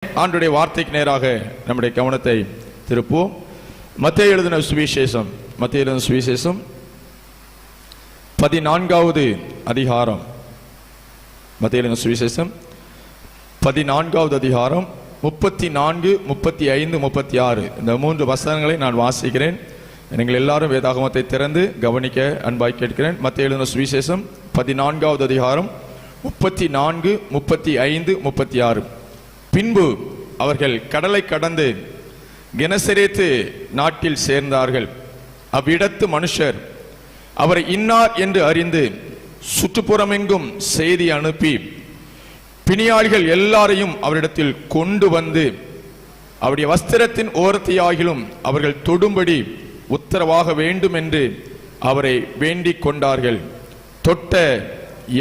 ஆண்டுடைய வார்த்தைக்கு நேராக நம்முடைய கவனத்தை திருப்புவோம். மத்தேயு எழுதின சுவிசேஷம் 14வது அதிகாரம். மத்தேயு எழுதின சுவிசேஷம் 14வது அதிகாரம் 34, 35, 36 இந்த 3 வசனங்களை நான் வாசிக்கிறேன். நீங்கள் எல்லாரும் வேதாகமத்தை திறந்து கவனிக்க அன்பாய் கேட்கிறேன். மத்தேயு எழுதின சுவிசேஷம் 14வது அதிகாரம் 34, 35, 36. பின்பு அவர்கள் கடலை கடந்து கெனசரேத்து நாட்டில் சேர்ந்தார்கள். அவ்விடத்து மனுஷர் அவரை இன்னார் என்று அறிந்து சுற்றுப்புறமெங்கும் செய்தி அனுப்பி பிணியாளிகள் எல்லாரையும் அவரிடத்தில் கொண்டு வந்து அவருடைய வஸ்திரத்தின் ஓரத்தையாகிலும் அவர்கள் தொடும்படி உத்தரவாக வேண்டும் என்று அவரை வேண்டிக் கொண்டார்கள். தொட்ட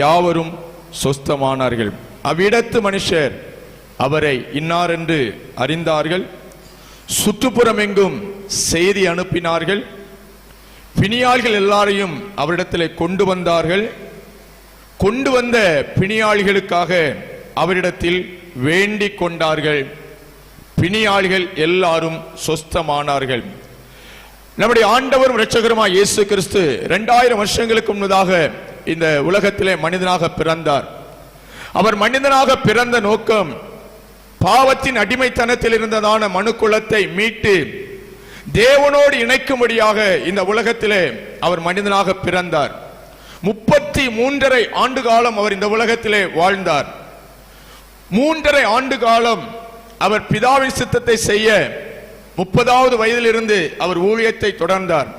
யாவரும் சொஸ்தமானார்கள். அவ்விடத்து மனுஷர் அவரை இன்னார் என்று அறிந்தார்கள். சுற்றுப்புறமெங்கும் செய்தி அனுப்பினார்கள். பிணியாளிகள் எல்லாரையும் அவரிடத்தில் கொண்டு வந்தார்கள். கொண்டு வந்த பிணியாளிகளுக்காக அவரிடத்தில் வேண்டிக் கொண்டார்கள். பிணியாளிகள் எல்லாரும் சொஸ்தமானார்கள். நம்முடைய ஆண்டவரும் இரட்சகருமாய் இயேசு கிறிஸ்து 2000 வருஷங்களுக்கு முன்னதாக இந்த உலகத்திலே மனிதனாக பிறந்தார். அவர் மனிதனாக பிறந்த நோக்கம் பாவத்தின் அடிமைத்தனத்தில் இருந்ததான மனுக்குலத்தை மீட்டு தேவனோடு இணைக்கும்படியாக இந்த உலகத்திலே அவர் மனிதனாக பிறந்தார். 33.5 ஆண்டு காலம் அவர் இந்த உலகத்திலே வாழ்ந்தார். 3.5 ஆண்டு காலம் அவர் பிதாவின் சித்தத்தை செய்ய 30வது வயதிலிருந்து அவர் ஊழியத்தை தொடர்ந்தார்.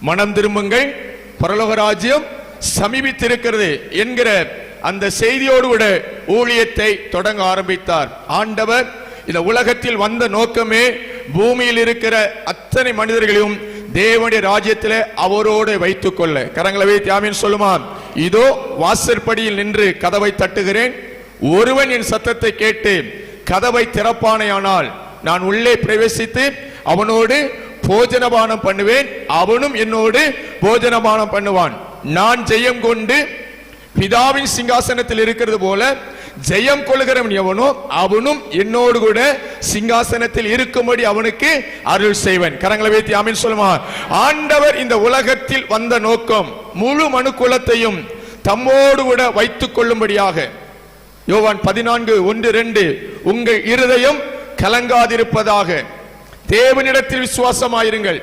மனம் திரும்புங்கள், பரலோக ராஜ்யம் சமீபித்திருக்கிறது என்கிற அந்த செய்தியோடு கூட ஊழியத்தை தொடங்க ஆரம்பித்தார். ஆண்டவர் இந்த உலகத்தில் வந்த நோக்கமே பூமியில் இருக்கிற அத்தனை மனிதர்களையும் தேவனுடைய ராஜ்யத்திலே அவரோடு வைத்துக் கொள்ள. கரங்களை வைத்து ஆமென் சொல்லுமா. இதோ வாசற்படியில் நின்று கதவை தட்டுகிறேன். ஒருவன் என் சத்தத்தை கேட்டு கதவை திறப்பானேயானால் நான் உள்ளே பிரவேசித்து அவனோடு போஜனபானம் பண்ணுவேன், அவனும் என்னோடு போஜனபானம் பண்ணுவான். நான் ஜெயம் கொண்டு பிதாவின் சிங்காசனத்தில் இருக்கிறது போல ஜெயம் கொள்கிறவன் எவனோ அவனும் என்னோடு கூட சிங்காசனத்தில் இருக்கும்படி அவனுக்கு அருள் செய்வன். கரங்களை வைத்து ஆமென் சொல்லுமா. ஆண்டவர் இந்த உலகத்தில் வந்த நோக்கம் முழு மனுக்குலத்தையும் தம்மோடு கூட வைத்துக் கொள்ளும்படியாக. யோவான் 14:1-2 உங்கள் இருதயம் கலங்காதிருப்பதாக, தேவனிடத்தில் விசுவாசமாயிருங்கள்,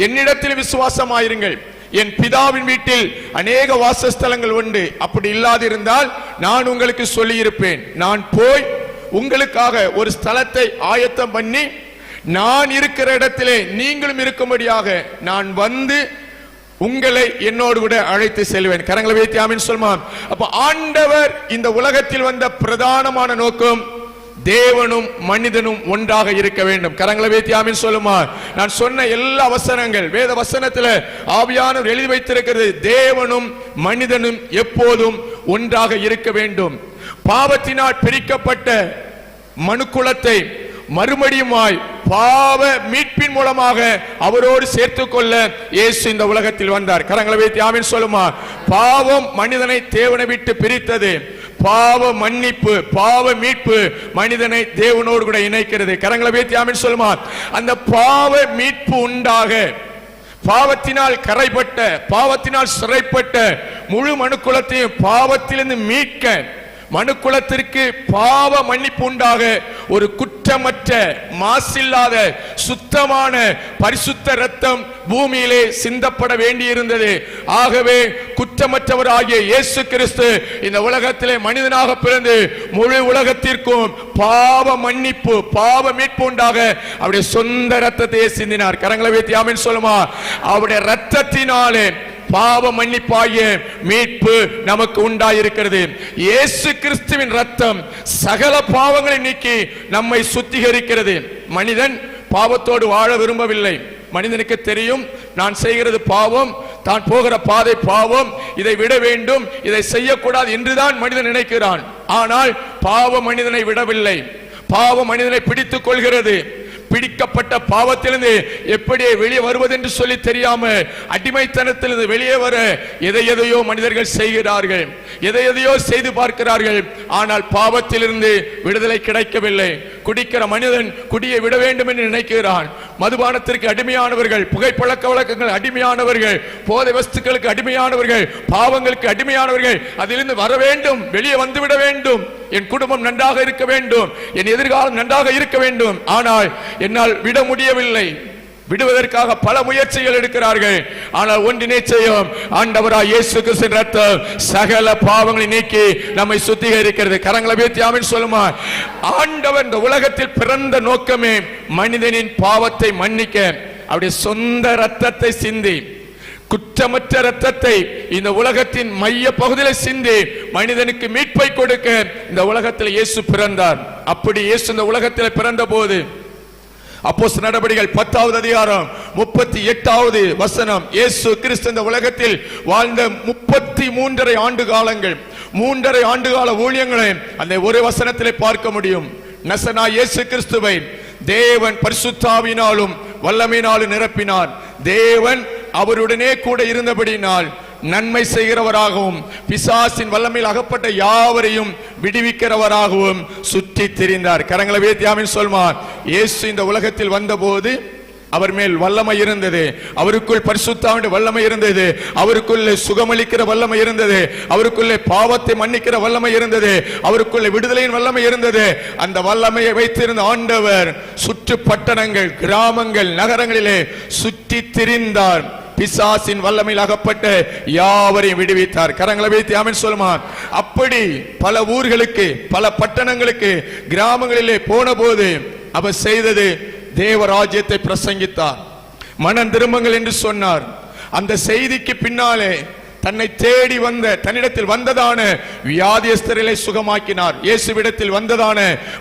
என்னிடத்தில் விசுவாசமாயிருங்கள். என் பிதாவின் வீட்டில் அநேக வாசஸ்தலங்கள் உண்டு. அப்படி இல்லாதிருந்தால் நான் உங்களுக்கு சொல்லி இருப்பேன். நான் போய் உங்களுக்காக ஒரு ஸ்தலத்தை ஆயத்தம் பண்ணி நான் இருக்கிற இடத்திலே நீங்களும் இருக்கும்படியாக நான் வந்து உங்களை என்னோடு கூட அழைத்து செல்வேன். கரங்களை வைத்து ஆமென் சொல்லுமா. அப்ப ஆண்டவர் இந்த உலகத்தில் வந்த பிரதானமான நோக்கம் தேவனும் மனிதனும் ஒன்றாக இருக்க வேண்டும். கரங்களை வைத்து ஆமென் சொல்லுமா. நான் சொன்ன எல்லா வசனங்கள் வேத வசனத்தில் ஆவியானவர் எழுதி வைத்திருக்கிறது. தேவனும் மனிதனும் எப்போதும் ஒன்றாக இருக்க வேண்டும். பாவத்தினால் பிரிக்கப்பட்ட மனுக்குலத்தை மறுபடியுமாய் பாவ மீட்பின் மூலமாக அவரோடு சேர்த்துக் கொள்ள இயேசு இந்த உலகத்தில் வந்தார். கரங்களை வைத்து ஆமென் சொல்லுமா. பாவம் மனிதனை தேவனை விட்டு பிரித்தது. பாவ மன்னிப்பு, பாவ மீட்பு மனிதனை தேவனோடு கூட இணைக்கிறது. கரங்களை வைத்து ஆமென் சொல்லுமா. அந்த பாவ மீட்பு உண்டாக பாவத்தினால் கரைப்பட்ட, பாவத்தினால் சிறைப்பட்ட முழு மனுக்குலத்தையும் பாவத்திலிருந்து மீட்க மனுக்குலத்திற்கு பாவ மன்னிப்பு உண்டாக ஒரு குற்றமற்ற மாசில்லாத சுத்தமான பரிசுத்த இரத்தம் பூமியிலே சிந்தப்பட வேண்டியிருந்தது. ஆகவே குற்றமற்றவராகிய இயேசு கிறிஸ்து இந்த உலகத்திலே மனிதனாக பிறந்து முழு உலகத்திற்கும் பாவ மன்னிப்பு, பாவ மீட்பு உண்டாக அவருடைய சொந்த இரத்தத்தை சிந்தினார். கரங்களை வைத்து ஆமென் சொல்லுமா. அவருடைய இரத்தத்தினாலே பாவ மன்னிப்பாகிய மீட்பு நமக்கு உண்டாயிருக்கிறது. இயேசு கிறிஸ்துவின் ரத்தம் சகல பாவங்களை நீக்கி நம்மை சுத்திகரிக்கிறது. மனிதன் பாவத்தோடு வாழ விரும்பவில்லை. மனிதனுக்கு தெரியும், நான் செய்கிறது பாவம், தான் போகிற பாதை பாவம், இதை விட வேண்டும், இதை செய்யக்கூடாது என்றுதான் மனிதன் நினைக்கிறான். ஆனால் பாவ மனிதனை விடவில்லை. பாவ மனிதனை பிடித்துக் கொள்கிறது. பிடிக்கப்பட்ட பாவத்திலிருந்து எப்படி வெளியே வருவது என்று சொல்லி தெரியாம அடிமைத்தனத்திலிருந்து வெளியே வர எதையோ மனிதர்கள் செய்கிறார்கள், எதையோ செய்து பார்க்கிறார்கள். ஆனால் பாவத்திலிருந்து விடுதலை கிடைக்கவில்லை. குடிக்கிற மனிதன் குடியை விட வேண்டும் என்று நினைக்கிறான். மதுபானத்திற்கு அடிமையானவர்கள், புகைப்பழக்க வழக்கங்கள் அடிமையானவர்கள், போதை வஸ்துக்களுக்கு அடிமையானவர்கள், பாவங்களுக்கு அடிமையானவர்கள் அதிலிருந்து வர வேண்டும், வெளியே வந்துவிட வேண்டும். என் குடும்பம் நன்றாக இருக்க வேண்டும், என் எதிர்காலம் நன்றாக இருக்க வேண்டும். ஆனால் என்னால் விட முடியவில்லை. விடுவதற்காக பல முயற்சிகள் எடுக்கிறார்கள். ஆனால் ஒன்று நிச்சயம், ஆண்டவராய் இயேசு கிறிஸ்துவின் ரத்தம் சகல பாவங்களை நீக்கி நம்மை சுத்திகரிக்கிறது. கரங்களை உயர்த்தி ஆமென் சொல்லுமா. ஆண்டவர் இந்த உலகத்தில் பிறந்த நோக்கமே மனிதனின் பாவத்தை மன்னிக்க, அவருடைய சொந்த ரத்தத்தை சிந்தி, குற்றமற்ற ரத்தத்தை இந்த உலகத்தின் மைய பகுதியில் சிந்தி மனிதனுக்கு மீட்பை கொடுக்க இந்த உலகத்தில் இயேசு பிறந்தார். அப்படி இயேசு இந்த உலகத்தில் பிறந்த போது அப்போஸ்தலர் நடபடிகள் 10வது அதிகாரம் 38வது வசனம், இயேசு கிறிஸ்து இந்த உலகத்தில் வாழ்ந்த 33.5 ஆண்டு காலங்கள், 3.5 ஆண்டு கால ஊழியங்களை அந்த ஒரு வசனத்திலே பார்க்க முடியும். நசனாய் இயேசு கிறிஸ்துவை தேவன் பரிசுத்தாவினாலும் வல்லமையினாலும் நிரப்பினார். தேவன் அவருடனே கூட இருந்தபடியினால் நன்மை செய்கிறவராகவும் பிசாசின் வல்லமையில் அகப்பட்ட யாவரையும் விடுவிக்கிறவராகவும் சுற்றி திரிந்தார். கரங்களை உயர்த்தி ஆமென் சொல்லுமா. இயேசு இந்த உலகத்தில் வந்தபோது அவர் மேல் வல்லமை இருந்தது, அவருக்குள் பரிசுத்தாவின் வல்லமை இருந்தது, அவருக்குள்ளே சுகமளிக்கிற வல்லமை இருந்தது, அவருக்குள்ளே பாவத்தை மன்னிக்கிற வல்லமை இருந்தது, அவருக்குள்ளே விடுதலையின் வல்லமை இருந்தது. அந்த வல்லமையை வைத்திருந்த ஆண்டவர் சுற்று பட்டணங்கள், கிராமங்கள், நகரங்களிலே சுற்றி திரிந்தார். பிசாசின் வல்லமையில் அகப்பட்ட யாவரையும் விடுவித்தார். கரங்களை வைத்து ஆமென் சொல்லுமா. அப்படி பல ஊர்களுக்கு, பல பட்டணங்களுக்கு, கிராமங்களிலே போன போது அவர் செய்தது தேவராஜ்யத்தை பிரசங்கித்தார். மனம் திரும்புங்கள் என்று சொன்னார். அந்த செய்திக்கு பின்னாலே தன்னை தேடி வந்த, தன்னிடத்தில் வந்ததான வியாதியஸ்தர்களை சுகமாக்கினார். இயேசுவிடத்தில் வந்ததான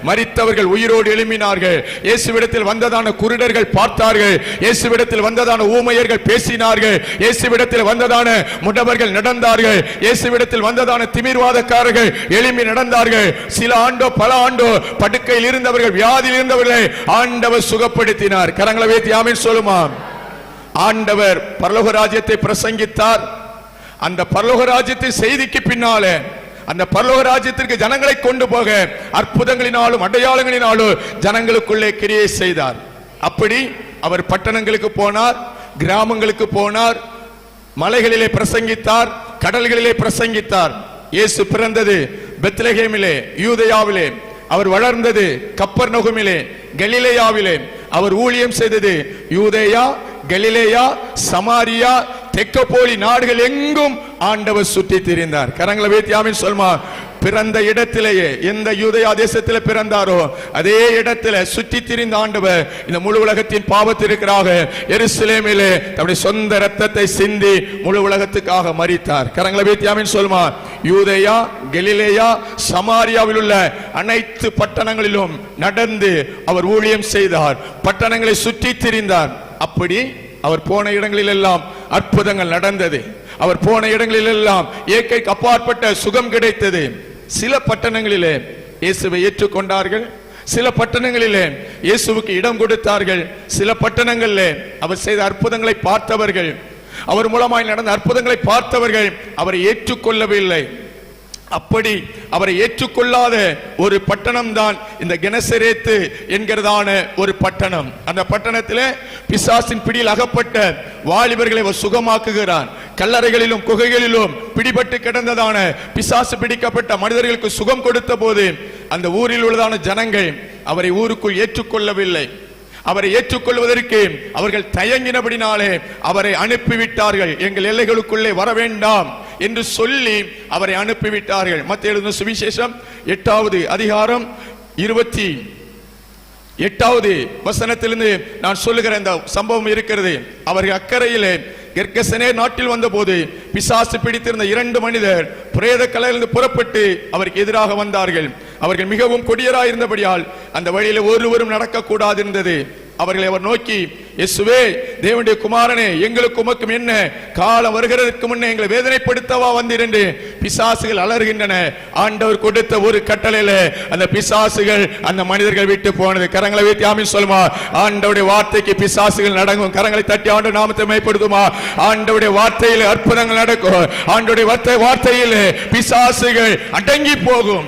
மரித்தவர்கள் உயிரோடு எழும்பினார்கள். இயேசுவிடத்தில் வந்ததான குருடர்கள் பார்த்தார்கள். இயேசுவிடத்தில் வந்ததான ஊமையர்கள் பேசினார்கள். இயேசுவிடத்தில் வந்ததான முடவர்கள் நடந்தார்கள். இயேசுவிடத்தில் வந்ததான திமிர்வாதக்காரர்கள் எழும்பி நடந்தார்கள். சில ஆண்டோ பல ஆண்டோ படுக்கையில் இருந்தவர்கள், வியாதியில் இருந்தவர்களை ஆண்டவர் சுகப்படுத்தினார். கரங்களை வைத்து ஆமென் சொல்லுமா. ஆண்டவர் பரலோக ராஜ்யத்தை பிரசங்கித்தார். அந்த பரலோக ராஜ்யத்தின் செய்திக்கு பின்னாலே அந்த பரலோக ராஜ்யத்திற்கு ஜனங்களை கொண்டு போக அற்புதங்களினாலும் அடையாளங்களினாலும் ஜனங்களுக்குள்ளே கிரியை செய்தார். அப்படி அவர் பட்டணங்களுக்கு போனார், கிராமங்களுக்கு போனார், மலைகளிலே பிரசங்கித்தார், கடல்களிலே பிரசங்கித்தார். இயேசு பிறந்தது பெத்லகேமிலே, யூதேயாவிலே. அவர் வளர்ந்தது கப்பர்நகூமிலே, கலிலேயாவிலே. அவர் ஊழியம் செய்தது யூதேயா, கலிலேயா, சமாரியா, தெக்கப்போலி நாடுகள் எங்கும் ஆண்டவர் சுற்றி திரிந்தார். கரங்களை வைத்து ஆமென் சொல்லுமா. பிறந்த இடத்திலேயே, எந்த யூதேயா தேசத்தில் பிறந்தாரோ அதே இடத்துல சுற்றி திரிந்த ஆண்டவர் இந்த முழு உலகத்தின் பாவத்திற்காக எருசலேமிலே தன்னுடைய சொந்த ரத்தத்தை சிந்தி முழு உலகத்துக்காக மரித்தார். கரங்களை வைத்து ஆமென் சொல்லுமா. யூதேயா, கலிலேயா, சமாரியாவில் உள்ள அனைத்து பட்டணங்களிலும் நடந்து அவர் ஊழியம் செய்தார். பட்டணங்களை சுற்றி திரிந்தார். அப்படி அவர் போன இடங்களில் எல்லாம் அற்புதங்கள் நடந்தது. அவர் போன இடங்களில் எல்லாம் இயற்கைக்கு அப்பாற்பட்ட சுகம் கிடைத்தது. சில பட்டணங்களிலே இயேசுவை ஏற்றுக்கொண்டார்கள், சில பட்டணங்களிலே இயேசுவுக்கு இடம் கொடுத்தார்கள். சில பட்டணங்களிலே அவர் செய்த அற்புதங்களை பார்த்தவர்கள், அவர் மூலமாய் நடந்த அற்புதங்களை பார்த்தவர்கள் அவரை ஏற்றுக்கொள்ளவில்லை. அப்படி அவரை ஏற்றுக்கொள்ளாத ஒரு பட்டணம் தான் இந்த கெனசரேத்து என்கிறதான ஒரு பட்டணம். அந்த பட்டணத்திலே பிசாசின் பிடியில் அகப்பட்ட வாலிபர்களை அவர் சுகமாக்குகிறார். கல்லறைகளிலும் குகைகளிலும் பிடிபட்டு கிடந்ததான பிசாசு பிடிக்கப்பட்ட மனிதர்களுக்கு சுகம் கொடுத்த போது அந்த ஊரில் உள்ளதான ஜனங்கள் அவரை ஊருக்குள் ஏற்றுக்கொள்ளவில்லை. அவரை ஏற்றுக்கொள்வதற்கு அவர்கள் தயங்கினபடினாலே அவரை அனுப்பிவிட்டார்கள். எங்கள் எல்லைகளுக்குள்ளே வர வேண்டாம் என்று சொல்லி அவரை அனுப்பிவிட்டார்கள். மத்தேயு எழுதின சுவிசேஷம் 8வது அதிகாரம் 28வது வசனத்திலிருந்து நான் சொல்லுகிற இந்த சம்பவம் இருக்கிறது. அவர்கள் அக்கறையிலே கெர்கெசனே நாட்டில் வந்த போது பிசாசு பிடித்திருந்த 2 மனிதர் பிரேத கலையிலிருந்து புறப்பட்டு அவருக்கு எதிராக வந்தார்கள். அவர்கள் மிகவும் கொடியராய் இருந்தபடியால் அந்த வழியில ஒருவரும் நடக்க கூடாது இருந்தது. அவர்களை அவர் நோக்கி, இயேசுவே தேவனுடைய குமாரனே, எங்களுக்கு உமக்கும் என்ன காலம் வருகிறதற்கு முன்னே எங்களை வேதனைப்படுத்தவா வந்தீர் என்று பிசாசுகள் அலறுகின்றன. ஆண்டவர் கொடுத்த ஒரு கட்டளையில அந்த பிசாசுகள் அந்த மனிதர்கள் விட்டு போனது. கரங்களை வைத்து ஆமென் சொல்லுமா. ஆண்டவருடைய வார்த்தைக்கு பிசாசுகள் நடங்கும். கரங்களை தட்டி ஆண்டவர் நாமத்தை மகிமைப்படுத்துமா. ஆண்டவருடைய வார்த்தையில் அற்புதங்கள் நடக்கும். ஆண்டவருடைய வார்த்தையில் பிசாசுகள் அடங்கி போகும்.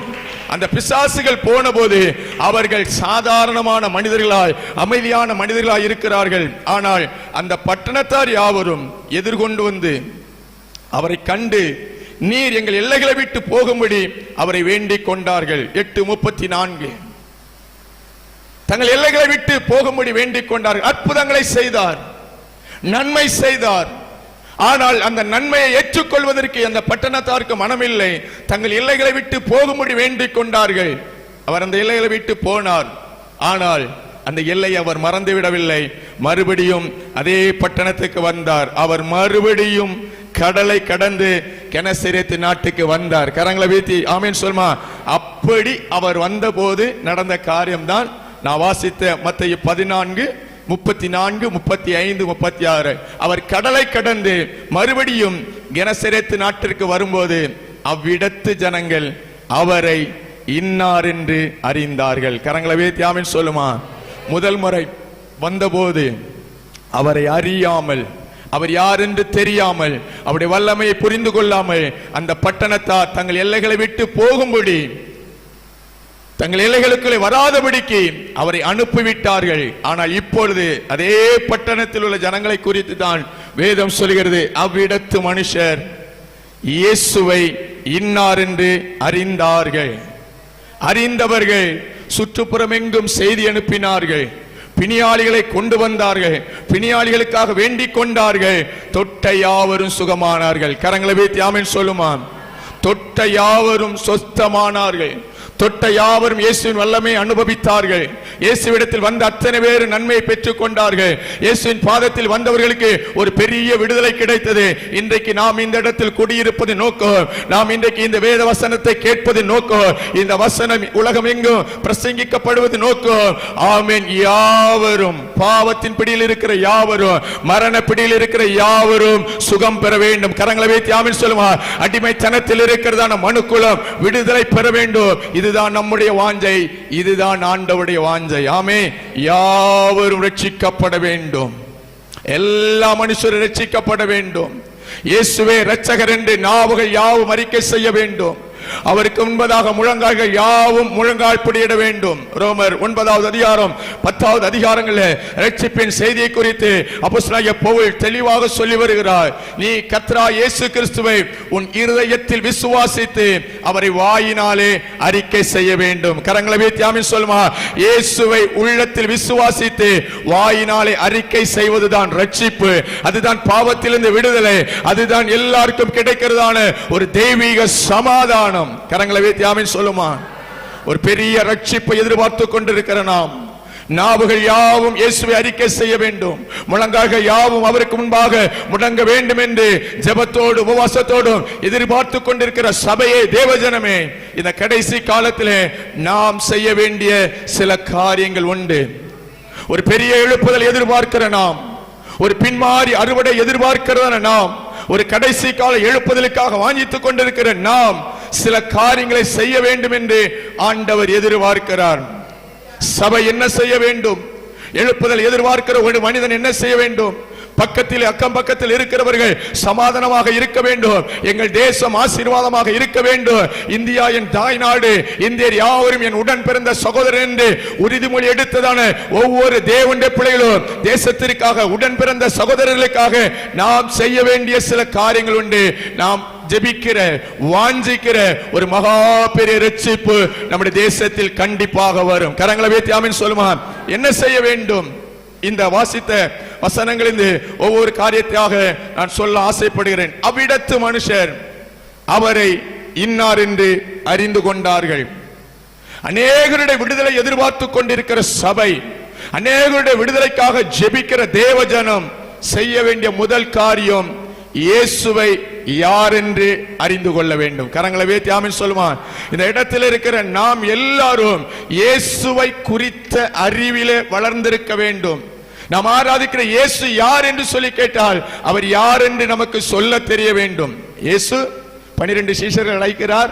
அந்த பிசாசுகள் போன போது அவர்கள் சாதாரணமான மனிதர்களாய், அமைதியான மனிதர்களாய் இருக்கிறார்கள். ஆனால் அந்த பட்டணத்தார் யாவரும் எதிர்கொண்டு வந்து அவரை கண்டு, நீர் எங்கள் எல்லைகளை விட்டு போகும்படி அவரை வேண்டிக் கொண்டார்கள். 8:34 தங்கள் எல்லைகளை விட்டு போகும்படி வேண்டிக் கொண்டார்கள். அற்புதங்களை செய்தார், நன்மை செய்தார். ஆனால் அந்த நன்மையை ஏற்றுக்கொள்வதற்கு அந்த பட்டணத்தாருக்கு மனமில்லை. தங்கள் எல்லைகளை விட்டு போகும்படி வேண்டிக் கொண்டார்கள். அவர் அந்த எல்லைகளை விட்டு போனார். ஆனால் அந்த எல்லையை அவர் மறந்து விடவில்லை. மறுபடியும் அதே பட்டணத்துக்கு வந்தார். அவர் மறுபடியும் கடலை கடந்து கெனசரேத்து நாட்டுக்கு வந்தார். கரங்களை வீத்தி ஆமென் சொல்மா. அப்படி அவர் வந்தபோது நடந்த காரியம்தான் நான் வாசித்த மத்தேயு 14:34, 35, 36. அவர் கடலை கடந்து மறுபடியும் கெனசரேத்து நாட்டிற்கு வரும்போது அவ்விடத்து ஜனங்கள் அவரை இன்னார் என்று அறிந்தார்கள். கரங்களை வைத்து ஆமென் சொல்லுமா. முதல் முறை வந்தபோது அவரை அறியாமல், அவர் யார் என்று தெரியாமல், அவருடைய வல்லமையை புரிந்து கொள்ளாமல் அந்த பட்டணத்தார் தங்கள் எல்லைகளை விட்டு போகும்படி, தங்கள் எல்லைகளுக்குள்ளே வராதபடிக்கு அவரை அனுப்பிவிட்டார்கள். ஆனால் இப்பொழுது அதே பட்டணத்தில் உள்ள ஜனங்களை குறித்து தான் வேதம் சொல்கிறது. அவ்விடத்து மனுஷர் இயேசுவை இன்னார் என்று அறிந்தார்கள். அறிந்தவர்கள் சுற்றுப்புறம் எங்கும் செய்தி அனுப்பினார்கள். பிணியாளிகளை கொண்டு வந்தார்கள். பிணியாளிகளுக்காக வேண்டிக் கொண்டார்கள். தொட்ட யாவரும் சுகமானார்கள். கரங்களை வைத்து ஆமென் சொல்லுமா. தொட்ட யாவரும் சொஸ்தமானார்கள். தொட்ட யாவரும் இயேசுவின் வல்லமை அனுபவித்தார்கள். இயேசுவிடத்தில் வந்த அத்தனை பேர் நன்மையை பெற்றுக் கொண்டார்கள். இயேசுவின் பாதத்தில் வந்தவர்களுக்கு ஒரு பெரிய விடுதலை கிடைத்தது. இன்றைக்கு நாம் இந்த இடத்தில் குடியிருப்பது நோக்கம், நாம் இன்றைக்கு இந்த வேத வசனத்தை கேட்பது நோக்கம், இந்த வசனம் உலகம் எங்கும் பிரசங்கிக்கப்படுவது நோக்கம். ஆமென். யாவரும், பாவத்தின் பிடியில் இருக்கிற யாவரும், மரண பிடியில் இருக்கிற யாவரும் சுகம் பெற வேண்டும். கரங்களை வைத்து ஆமென் சொல்லுமா. அடிமைத்தனத்தில் இருக்கிறதான மனுக்குலம் விடுதலை பெற வேண்டும். இதுதான் நம்முடைய வாஞ்சை, இதுதான் ஆண்டவருடைய வாஞ்சை. ஆமே. யாவரும் ரட்சிக்கப்பட வேண்டும். எல்லா மனுஷரும் ரட்சிக்கப்பட வேண்டும். இயேசுவே இரட்சகர் என்று நாவுகள் யாவும் அறிக்கை செய்ய வேண்டும். அவருக்கு முன்பதாக முழங்கால்கள் யாவும் முழங்கால் படியிட வேண்டும். ரோமர் 9:10 அதிகாரங்களில் ரட்சிப்பின் செய்தியை குறித்து அப்போஸ்தலனாகிய பவுல் தெளிவாக சொல்லி வருகிறார். நீ கர்த்தராகிய இயேசு கிறிஸ்துவை உன் இருதயத்தில் விசுவாசித்து அவரை வாயினாலே அறிக்கை செய்ய வேண்டும். கரங்களை வைத்து ஆமென் சொல்லுமா. இயேசுவை உள்ளத்தில் விசுவாசித்து வாயினாலே அறிக்கை செய்வதுதான் ரட்சிப்பு. அதுதான் பாவத்திலிருந்து விடுதலை. அதுதான் எல்லாருக்கும் கிடைக்கிறதான ஒரு தெய்வீக சமாதானம். கரங்களை வைத்து ஆமென் சொல்லுமா. ஒரு பெரிய ரட்சிப்பை எதிர்பார்த்து கொண்டிருக்கிற நாம், நாவுகள் யாவும் இயேசுவை அறிக்கை செய்ய வேண்டும். முழங்கால்கள் யாவும் அவருக்கு முன்பாக முடங்க வேண்டும் என்று ஜெபத்தோடு உபவாசத்தோடும் எதிர்பார்த்து கொண்டிருக்கிற சபையே, தேவஜனமே, இந்த கடைசி காலத்திலே நாம் செய்ய வேண்டிய சில காரியங்கள் உண்டு. ஒரு பெரிய எழுப்புதல் எதிர்பார்க்கிற நாம், ஒரு பின்மாறி அறுவடை எதிர்பார்க்கிற நாம், ஒரு கடைசி கால எழுப்புதலுக்காக வாஞ்சித்துக் கொண்டிருக்கிற நாம் சில காரியங்களை செய்ய வேண்டும் என்று ஆண்டவர் எதிர்பார்க்கிறார். சபை என்ன செய்ய வேண்டும்? எழுப்புதல் எதிர்பார்க்கிற ஒரு மனிதன் என்ன செய்ய வேண்டும்? பக்கத்தில் அக்கம் பக்கத்தில் இருக்கிறவர்கள் சமாதானமாக இருக்க வேண்டும். எங்கள் தேசம் ஆசீர்வாதமாக இருக்க வேண்டும். இந்தியா என் தாய் நாடு, இந்தியர் யாவரும் என் உடன் பிறந்த சகோதரன் என்று உறுதிமொழி எடுத்ததான ஒவ்வொரு தேவனுடைய பிள்ளைகளும் தேசத்திற்காக, உடன் பிறந்த சகோதரர்களுக்காக நாம் செய்ய வேண்டிய சில காரியங்கள் உண்டு. நாம் ஜெபிக்கிற, வாஞ்சிக்கிற ஒரு மகா பெரிய ரட்சிப்பு நம்முடைய தேசத்தில் கண்டிப்பாக வரும். கரங்களை வைத்து ஆமென் சொல்லுமா. என்ன செய்ய வேண்டும்? இந்த வாசித்த வசனங்களிலிருந்து ஒவ்வொரு காரியத்தையாக நான் சொல்ல ஆசைப்படுகிறேன். அவ்விடத்து மனுஷர் அவரை இன்னார் என்று அறிந்து கொண்டார்கள். அநேகருடைய விடுதலை எதிர்பார்த்து கொண்டிருக்கிற சபை, அநேகருடைய விடுதலைக்காக ஜெபிக்கிற தேவஜனம் செய்ய வேண்டிய முதல் காரியம் இயேசுவை யார் என்று அறிந்து கொள்ள வேண்டும். கரங்களை வேத்தி ஆமென் சொல்லுவான். இந்த இடத்தில் இருக்கிற நாம் எல்லாரும் இயேசுவை குறித்த அறிவிலே வளர்ந்திருக்க வேண்டும். நாம் ஆராதிக்கிற இயேசு யார் என்று சொல்லி கேட்டால் அவர் யார் என்று நமக்கு சொல்ல தெரிய வேண்டும். இயேசு 12 சீஷர்கள் அழைக்கிறார்.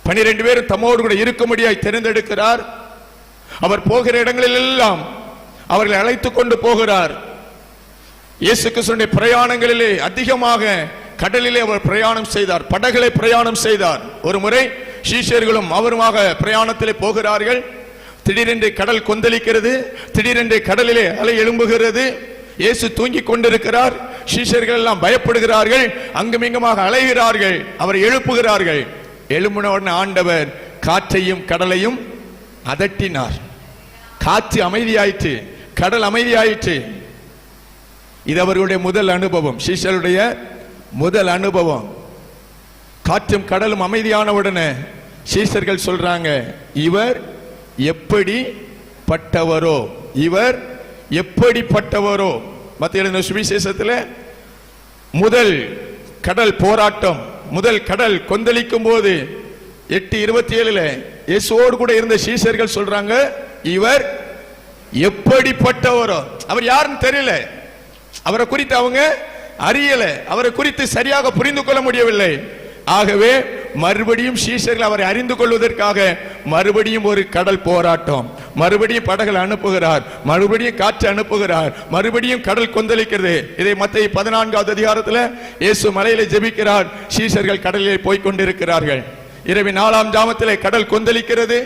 12 பேரும் தம்மோடு கூட இருக்கும்படியாய் தெரிந்தெடுக்கிறார். அவர் போகிற இடங்களில் எல்லாம் அவர்களை அழைத்துக் கொண்டு போகிறார். இயேசு கிறிஸ்துவின் பிரயாணங்களிலே அதிகமாக கடலிலே அவர் பிரயாணம் செய்தார், படகளை பிரயாணம் செய்தார். ஒரு முறை சீஷர்களும் அவருமாக பிரயாணத்திலே போகிறார்கள். திடீரென்று கடல் கொந்தளிக்கிறது, திடீரென்று கடலிலே அலை எழும்புகிறது. இயேசு தூங்கிக் கொண்டிருக்கிறார். சீஷர்கள் எல்லாம் பயப்படுகிறார்கள், அங்குமிங்குமாக அலைகிறார்கள். அவரை எழுப்புகிறார்கள். எழும்பின உடனே ஆண்டவர் காற்றையும் கடலையும் அதட்டினார். காற்று அமைதியாயிற்று, கடல் அமைதியாயிற்று. இது அவர்களுடைய முதல் அனுபவம், சீஷருடைய முதல் அனுபவம். காற்றும் கடலும் அமைதியான உடனே சீஷர்கள் சொல்றாங்க, இவர் எப்படிப்பட்டவரோ, இவர் எப்படிப்பட்டவரோ. மத்திய சுவிசேஷத்தில் முதல் கடல் போராட்டம், முதல் கடல் கொந்தளிக்கும் போது 8:27 இயேசுவோடு கூட இருந்த சீஷர்கள் சொல்றாங்க, இவர் எப்படிப்பட்டவரோ. அவர் யாருன்னு தெரியல, அவரை குறித்து அவங்க அறியல, அவரை குறித்து சரியாக புரிந்து கொள்ள முடியவில்லை. ஆகவே மறுபடியும் சீஷர்கள் அவரை அறிந்து கொள்வதற்காக மறுபடியும் ஒரு கடல் போராட்டம், மறுபடியும் படகுகள் அனுப்புகிறார், மறுபடியும் காற்று அனுப்புகிறார், மறுபடியும் கடல் கொந்தளிக்கிறது. இதை மத்தேயு 14வது அதிகாரத்தில் இயேசு மலையிலே ஜெபிக்கிறார். சீஷர்கள் கடலிலே போய் கொண்டிருக்கிறார்கள். இரவு 4ஆம் ஜாமத்திலே கடல் கொந்தளிக்கிறது.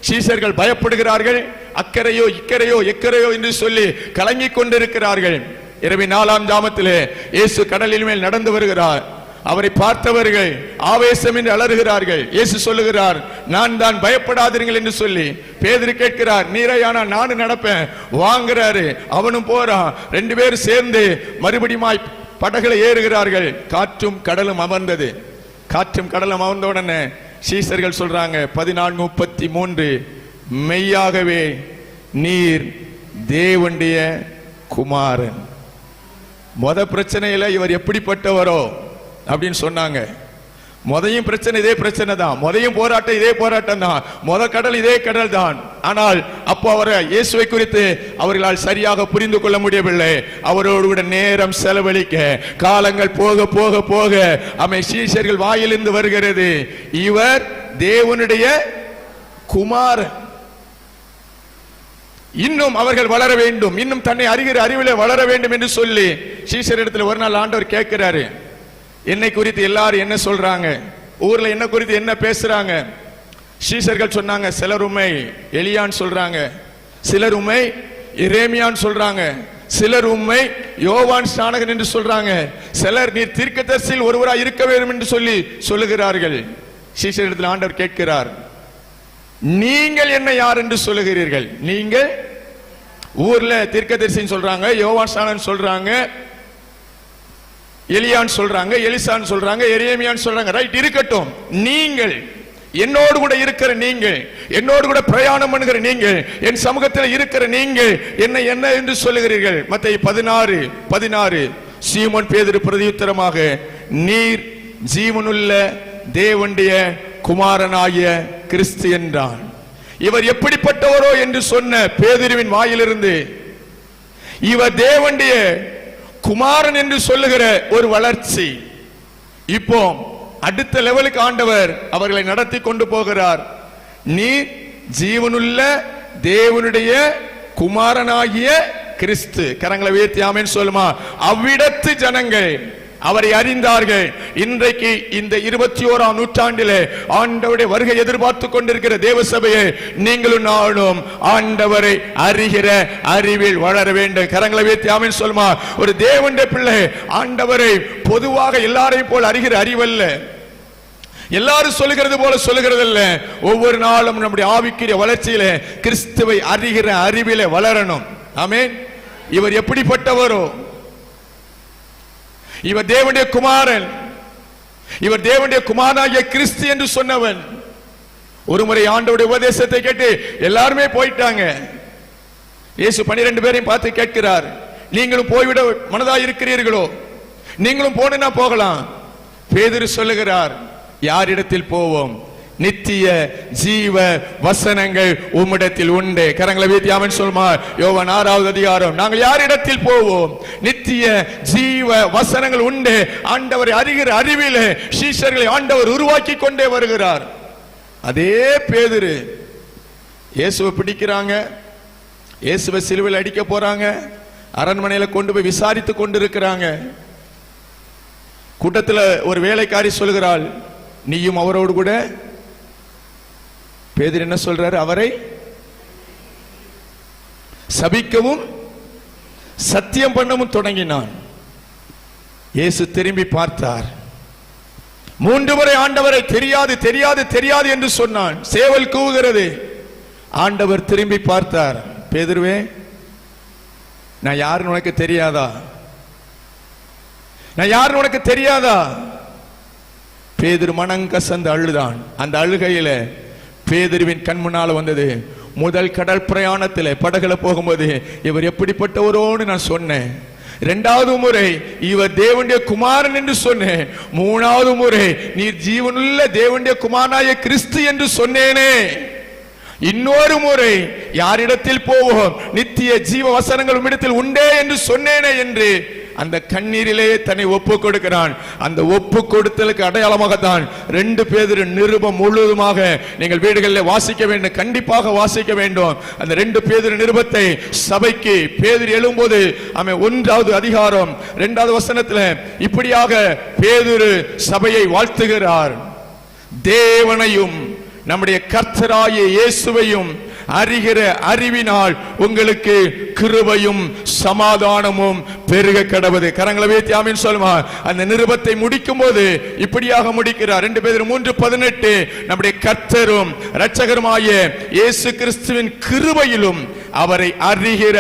சீஷர்கள் பயப்படுகிறார்கள். அக்கறையோ இக்கரையோ எக்கரையோ என்று சொல்லி கலங்கிக் கொண்டிருக்கிறார்கள். இரவு 4ஆம் ஜாமத்திலே இயேசு கடலின் மேல் நடந்து வருகிறார். அவரை பார்த்தவர்கள் ஆவேசம் என்று அலறுகிறார்கள். இயேசு சொல்லுகிறார், நான் தான், பயப்படாதீர்கள் என்று சொல்லி. பேதுரு கேட்கிறார், நீரையானா நானும் நடப்பேன் வாங்குறாரு. அவனும் போறான். 2 பேரும் சேர்ந்து மறுபடியும் படகுல ஏறுகிறார்கள். காற்றும் கடலும் அமர்ந்தது. காற்றும் கடலும் அமர்ந்த உடனே சீஷர்கள் சொல்றாங்க 14:33, மெய்யாகவே நீர் தேவனுடைய குமாரன். மொத பிரச்சனையில இவர் எப்படிப்பட்டவரோ அப்படின்னு சொன்னாங்க. மொதையும் பிரச்சனை இதே பிரச்சனை தான், மொதையும் போராட்டம் இதே போராட்டம் தான், மொத கடல் இதே கடல் தான். ஆனால் அப்போ அவரை இயேசுவை குறித்து அவர்களால் சரியாக புரிந்து கொள்ள முடியவில்லை. அவரோடு கூட நேரம் செலவழிக்க காலங்கள் போக போக போக அமை சீஷர்கள் வாயிலிருந்து வருகிறது, இவர் தேவனுடைய குமாரன். இன்னும் அவர்கள் வளர வேண்டும், இன்னும் தன்னை அறிகிற அறிவிலே வளர வேண்டும் என்று சொல்லி சீஷரிடத்தில் ஒரு நாள் ஆண்டவர் கேட்கிறாரு, என்னை குறித்து எல்லாரும் என்ன சொல்றாங்க, ஊர்ல என்ன குறித்து என்ன பேசுறாங்க? சீஷர்கள் சொன்னாங்க, சிலர் உம்மை எலியான்னு சொல்றாங்க, சிலர் உம்மை எரேமியான்னு சொல்றாங்க, சிலர் உம்மை யோவான் ஸ்நானகன் என்று சொல்றாங்க, சிலர் நீர் தீர்க்கதரிசியில் ஒருவராய் இருக்க வேண்டும் என்று சொல்லி சொல்லுகிறார்கள். சீஷரிடத்தில் ஆண்டவர் கேட்கிறார், நீங்கள் என்ன யார் என்று சொல்லுகிறீர்கள்? நீங்கள் ஊர்ல தீர்க்கதரிசின்னு சொல்றாங்க, யோவான் ஸ்நானகன் சொல்றாங்க, எலியான் சொல்றாங்க, எலிசான் சொல்றாங்க, எரேமியான் சொல்றாங்க. ரைட், இருக்கட்டும். நீங்கள் என்னோடு கூட இருக்கிற நீங்கள், என்னோடு கூட பிரயாணம் பண்ணுகிற நீங்கள், என் சமூகத்தில் இருக்கிற நீங்கள் என்ன என்ன என்று சொல்லுகிறீர்கள்? மத்தேயு 16:16 சீமோன் பேதுரு பிரதியுத்தரமாக, நீர் ஜீவனுள்ள தேவனுடைய குமாரனாகிய கிறிஸ்து என்றான். இவர் எப்படிப்பட்டவரோ என்று சொன்ன பேதுருவின் வாயிலிருந்து இவர் தேவனுடைய குமாரன் என்று சொல்லுகிற ஒரு வளர்ச்சி. இப்போ அடுத்த லெவலுக்கு ஆண்டவர் அவர்களை நடத்தி கொண்டு போகிறார். நீ ஜீவனுள்ள தேவனுடைய குமாரனாகிய கிறிஸ்து. கரங்களை உயர்த்தி ஆமென் சொல்லுமா. அவ்விடத்து ஜனங்கள் அவரை அறிந்தார்கள். இன்றைக்கு இந்த 21ஆம் நூற்றாண்டிலே ஆண்டவருடைய வருகை எதிர்பார்த்து கொண்டிருக்கிற தேவ சபையை நீங்களும் நானும் ஆண்டவரை அறிகிற அறிவில் வளர வேண்டும். கரங்களை உயர்த்தி ஆமென் சொல்லுமா. ஒரு தேவனுடைய பிள்ளை ஆண்டவரை பொதுவாக எல்லாரையும் போல் அறிகிற அறிவல்ல, எல்லாரும் சொல்லுகிறது போல சொல்லுகிறது அல்ல. ஒவ்வொரு நாளும் நம்முடைய ஆவிக்குரிய வளர்ச்சியிலே கிறிஸ்துவை அறிகிற அறிவிலே வளரணும். ஆமென். இவர் எப்படிப்பட்டவரோ, இவர் தேவனுடைய குமாரன், இவர் தேவனுடைய குமாரனாகிய கிறிஸ்து என்று சொன்னவன். ஒரு முறை ஆண்டவருடைய உபதேசத்தை கேட்டு எல்லாருமே போயிட்டாங்க. இயேசு 12 பேரையும் பார்த்து கேட்கிறார், நீங்களும் போய்விட மனதா இருக்கிறீர்களோ? நீங்களும் போனா போகலாம். பேதுரு சொல்லுகிறார், யாரிடத்தில் போவோம்? நித்திய ஜீவ வசனங்கள் உம்மிடத்தில் உண்டு. கரங்களை வீத்தி ஆமென் சொல்லுமா. யோவான் 6வது அதிகாரம். நாங்கள் யாரிடத்தில் போவோம்? நித்திய ஜீவ வசனங்கள் உண்டு. ஆண்டவரை அறிகிற அறிவிலே சீஷர்களை ஆண்டவர் உருவாக்கி கொண்டே வருகிறார். அதே பேதுரு இயேசுவை பிடிக்கிறாங்க, இயேசுவை சிலுவையில் அடிக்க போறாங்க, அரண்மனையில கொண்டு போய் விசாரித்து கொண்டிருக்கிறாங்க. கூட்டத்தில் ஒரு வேலைக்காரி சொல்கிறாள், நீயும் அவரோடு கூட. பேதுரு என்ன சொல்றாரு? அவரை சபிக்கவும் சத்தியம் பண்ணவும் தொடங்கினான். இயேசு திரும்பி பார்த்தார். 3 முறை ஆண்டவரை தெரியாது தெரியாது தெரியாது என்று சொன்னான். சேவல் கூவுகிறது. ஆண்டவர் திரும்பி பார்த்தார். பேதுருவே, நான் யாருன்னு உனக்கு தெரியாதா? நான் யாருன்னு உனக்கு தெரியாதா? பேதுரு மனங்கசந்து அழுதான். அந்த அழுகையில பேதுருவின் கண் முன்னால வந்தது, முதல் கடல் பிரயாணத்தில் படகுல போகும்போது இவர் எப்படிப்பட்டவரோன்னு நான் சொன்னேன். 2வது முறை இவர் தேவனுடைய குமாரன் என்று சொன்னேன். 3வது முறை நீர் ஜீவனுள்ள தேவனுடைய குமாரனாய கிறிஸ்து என்று சொன்னேனே. இன்னொரு முறை யாரிடத்தில் போவோம்? நித்திய ஜீவ வசனங்கள் உம்மிடத்தில் உண்டே என்று சொன்னேனே என்று அந்த கண்ணீரிலே தன்னை ஒப்பு கொடுக்கிறான். அந்த ஒப்பு கொடுத்தலுக்கு அடையாளமாகத்தான் 2 பேதுரு நிருபம் முழுவதுமாக நீங்கள் வீடுகளில் வாசிக்க வேண்டும், கண்டிப்பாக வாசிக்க வேண்டும். அந்த 2 பேதுரு நிருபத்தை சபைக்கு பேதுரு எழும்போது 1வது அதிகாரம் 2வது வசனத்தில் இப்படியாக பேதுரு சபையை வாழ்த்துகிறார். தேவனையும் நம்முடைய கர்த்தராகிய இயேசுவையும் அறிகிற அறிவினால் உங்களுக்கு கிருபையும் சமாதானமும் பெருக கடவுது. கரங்களை வைத்து ஆமென் சொல்லுமா. அந்த நிருபத்தை முடிக்கும் போது இப்படியாக முடிக்கிறார். 2 பேதுரு 3:18 நம்முடைய கர்த்தரும் இரட்சகருமாகிய இயேசு கிறிஸ்துவின் கிருபையிலும் அவரை அறிகிற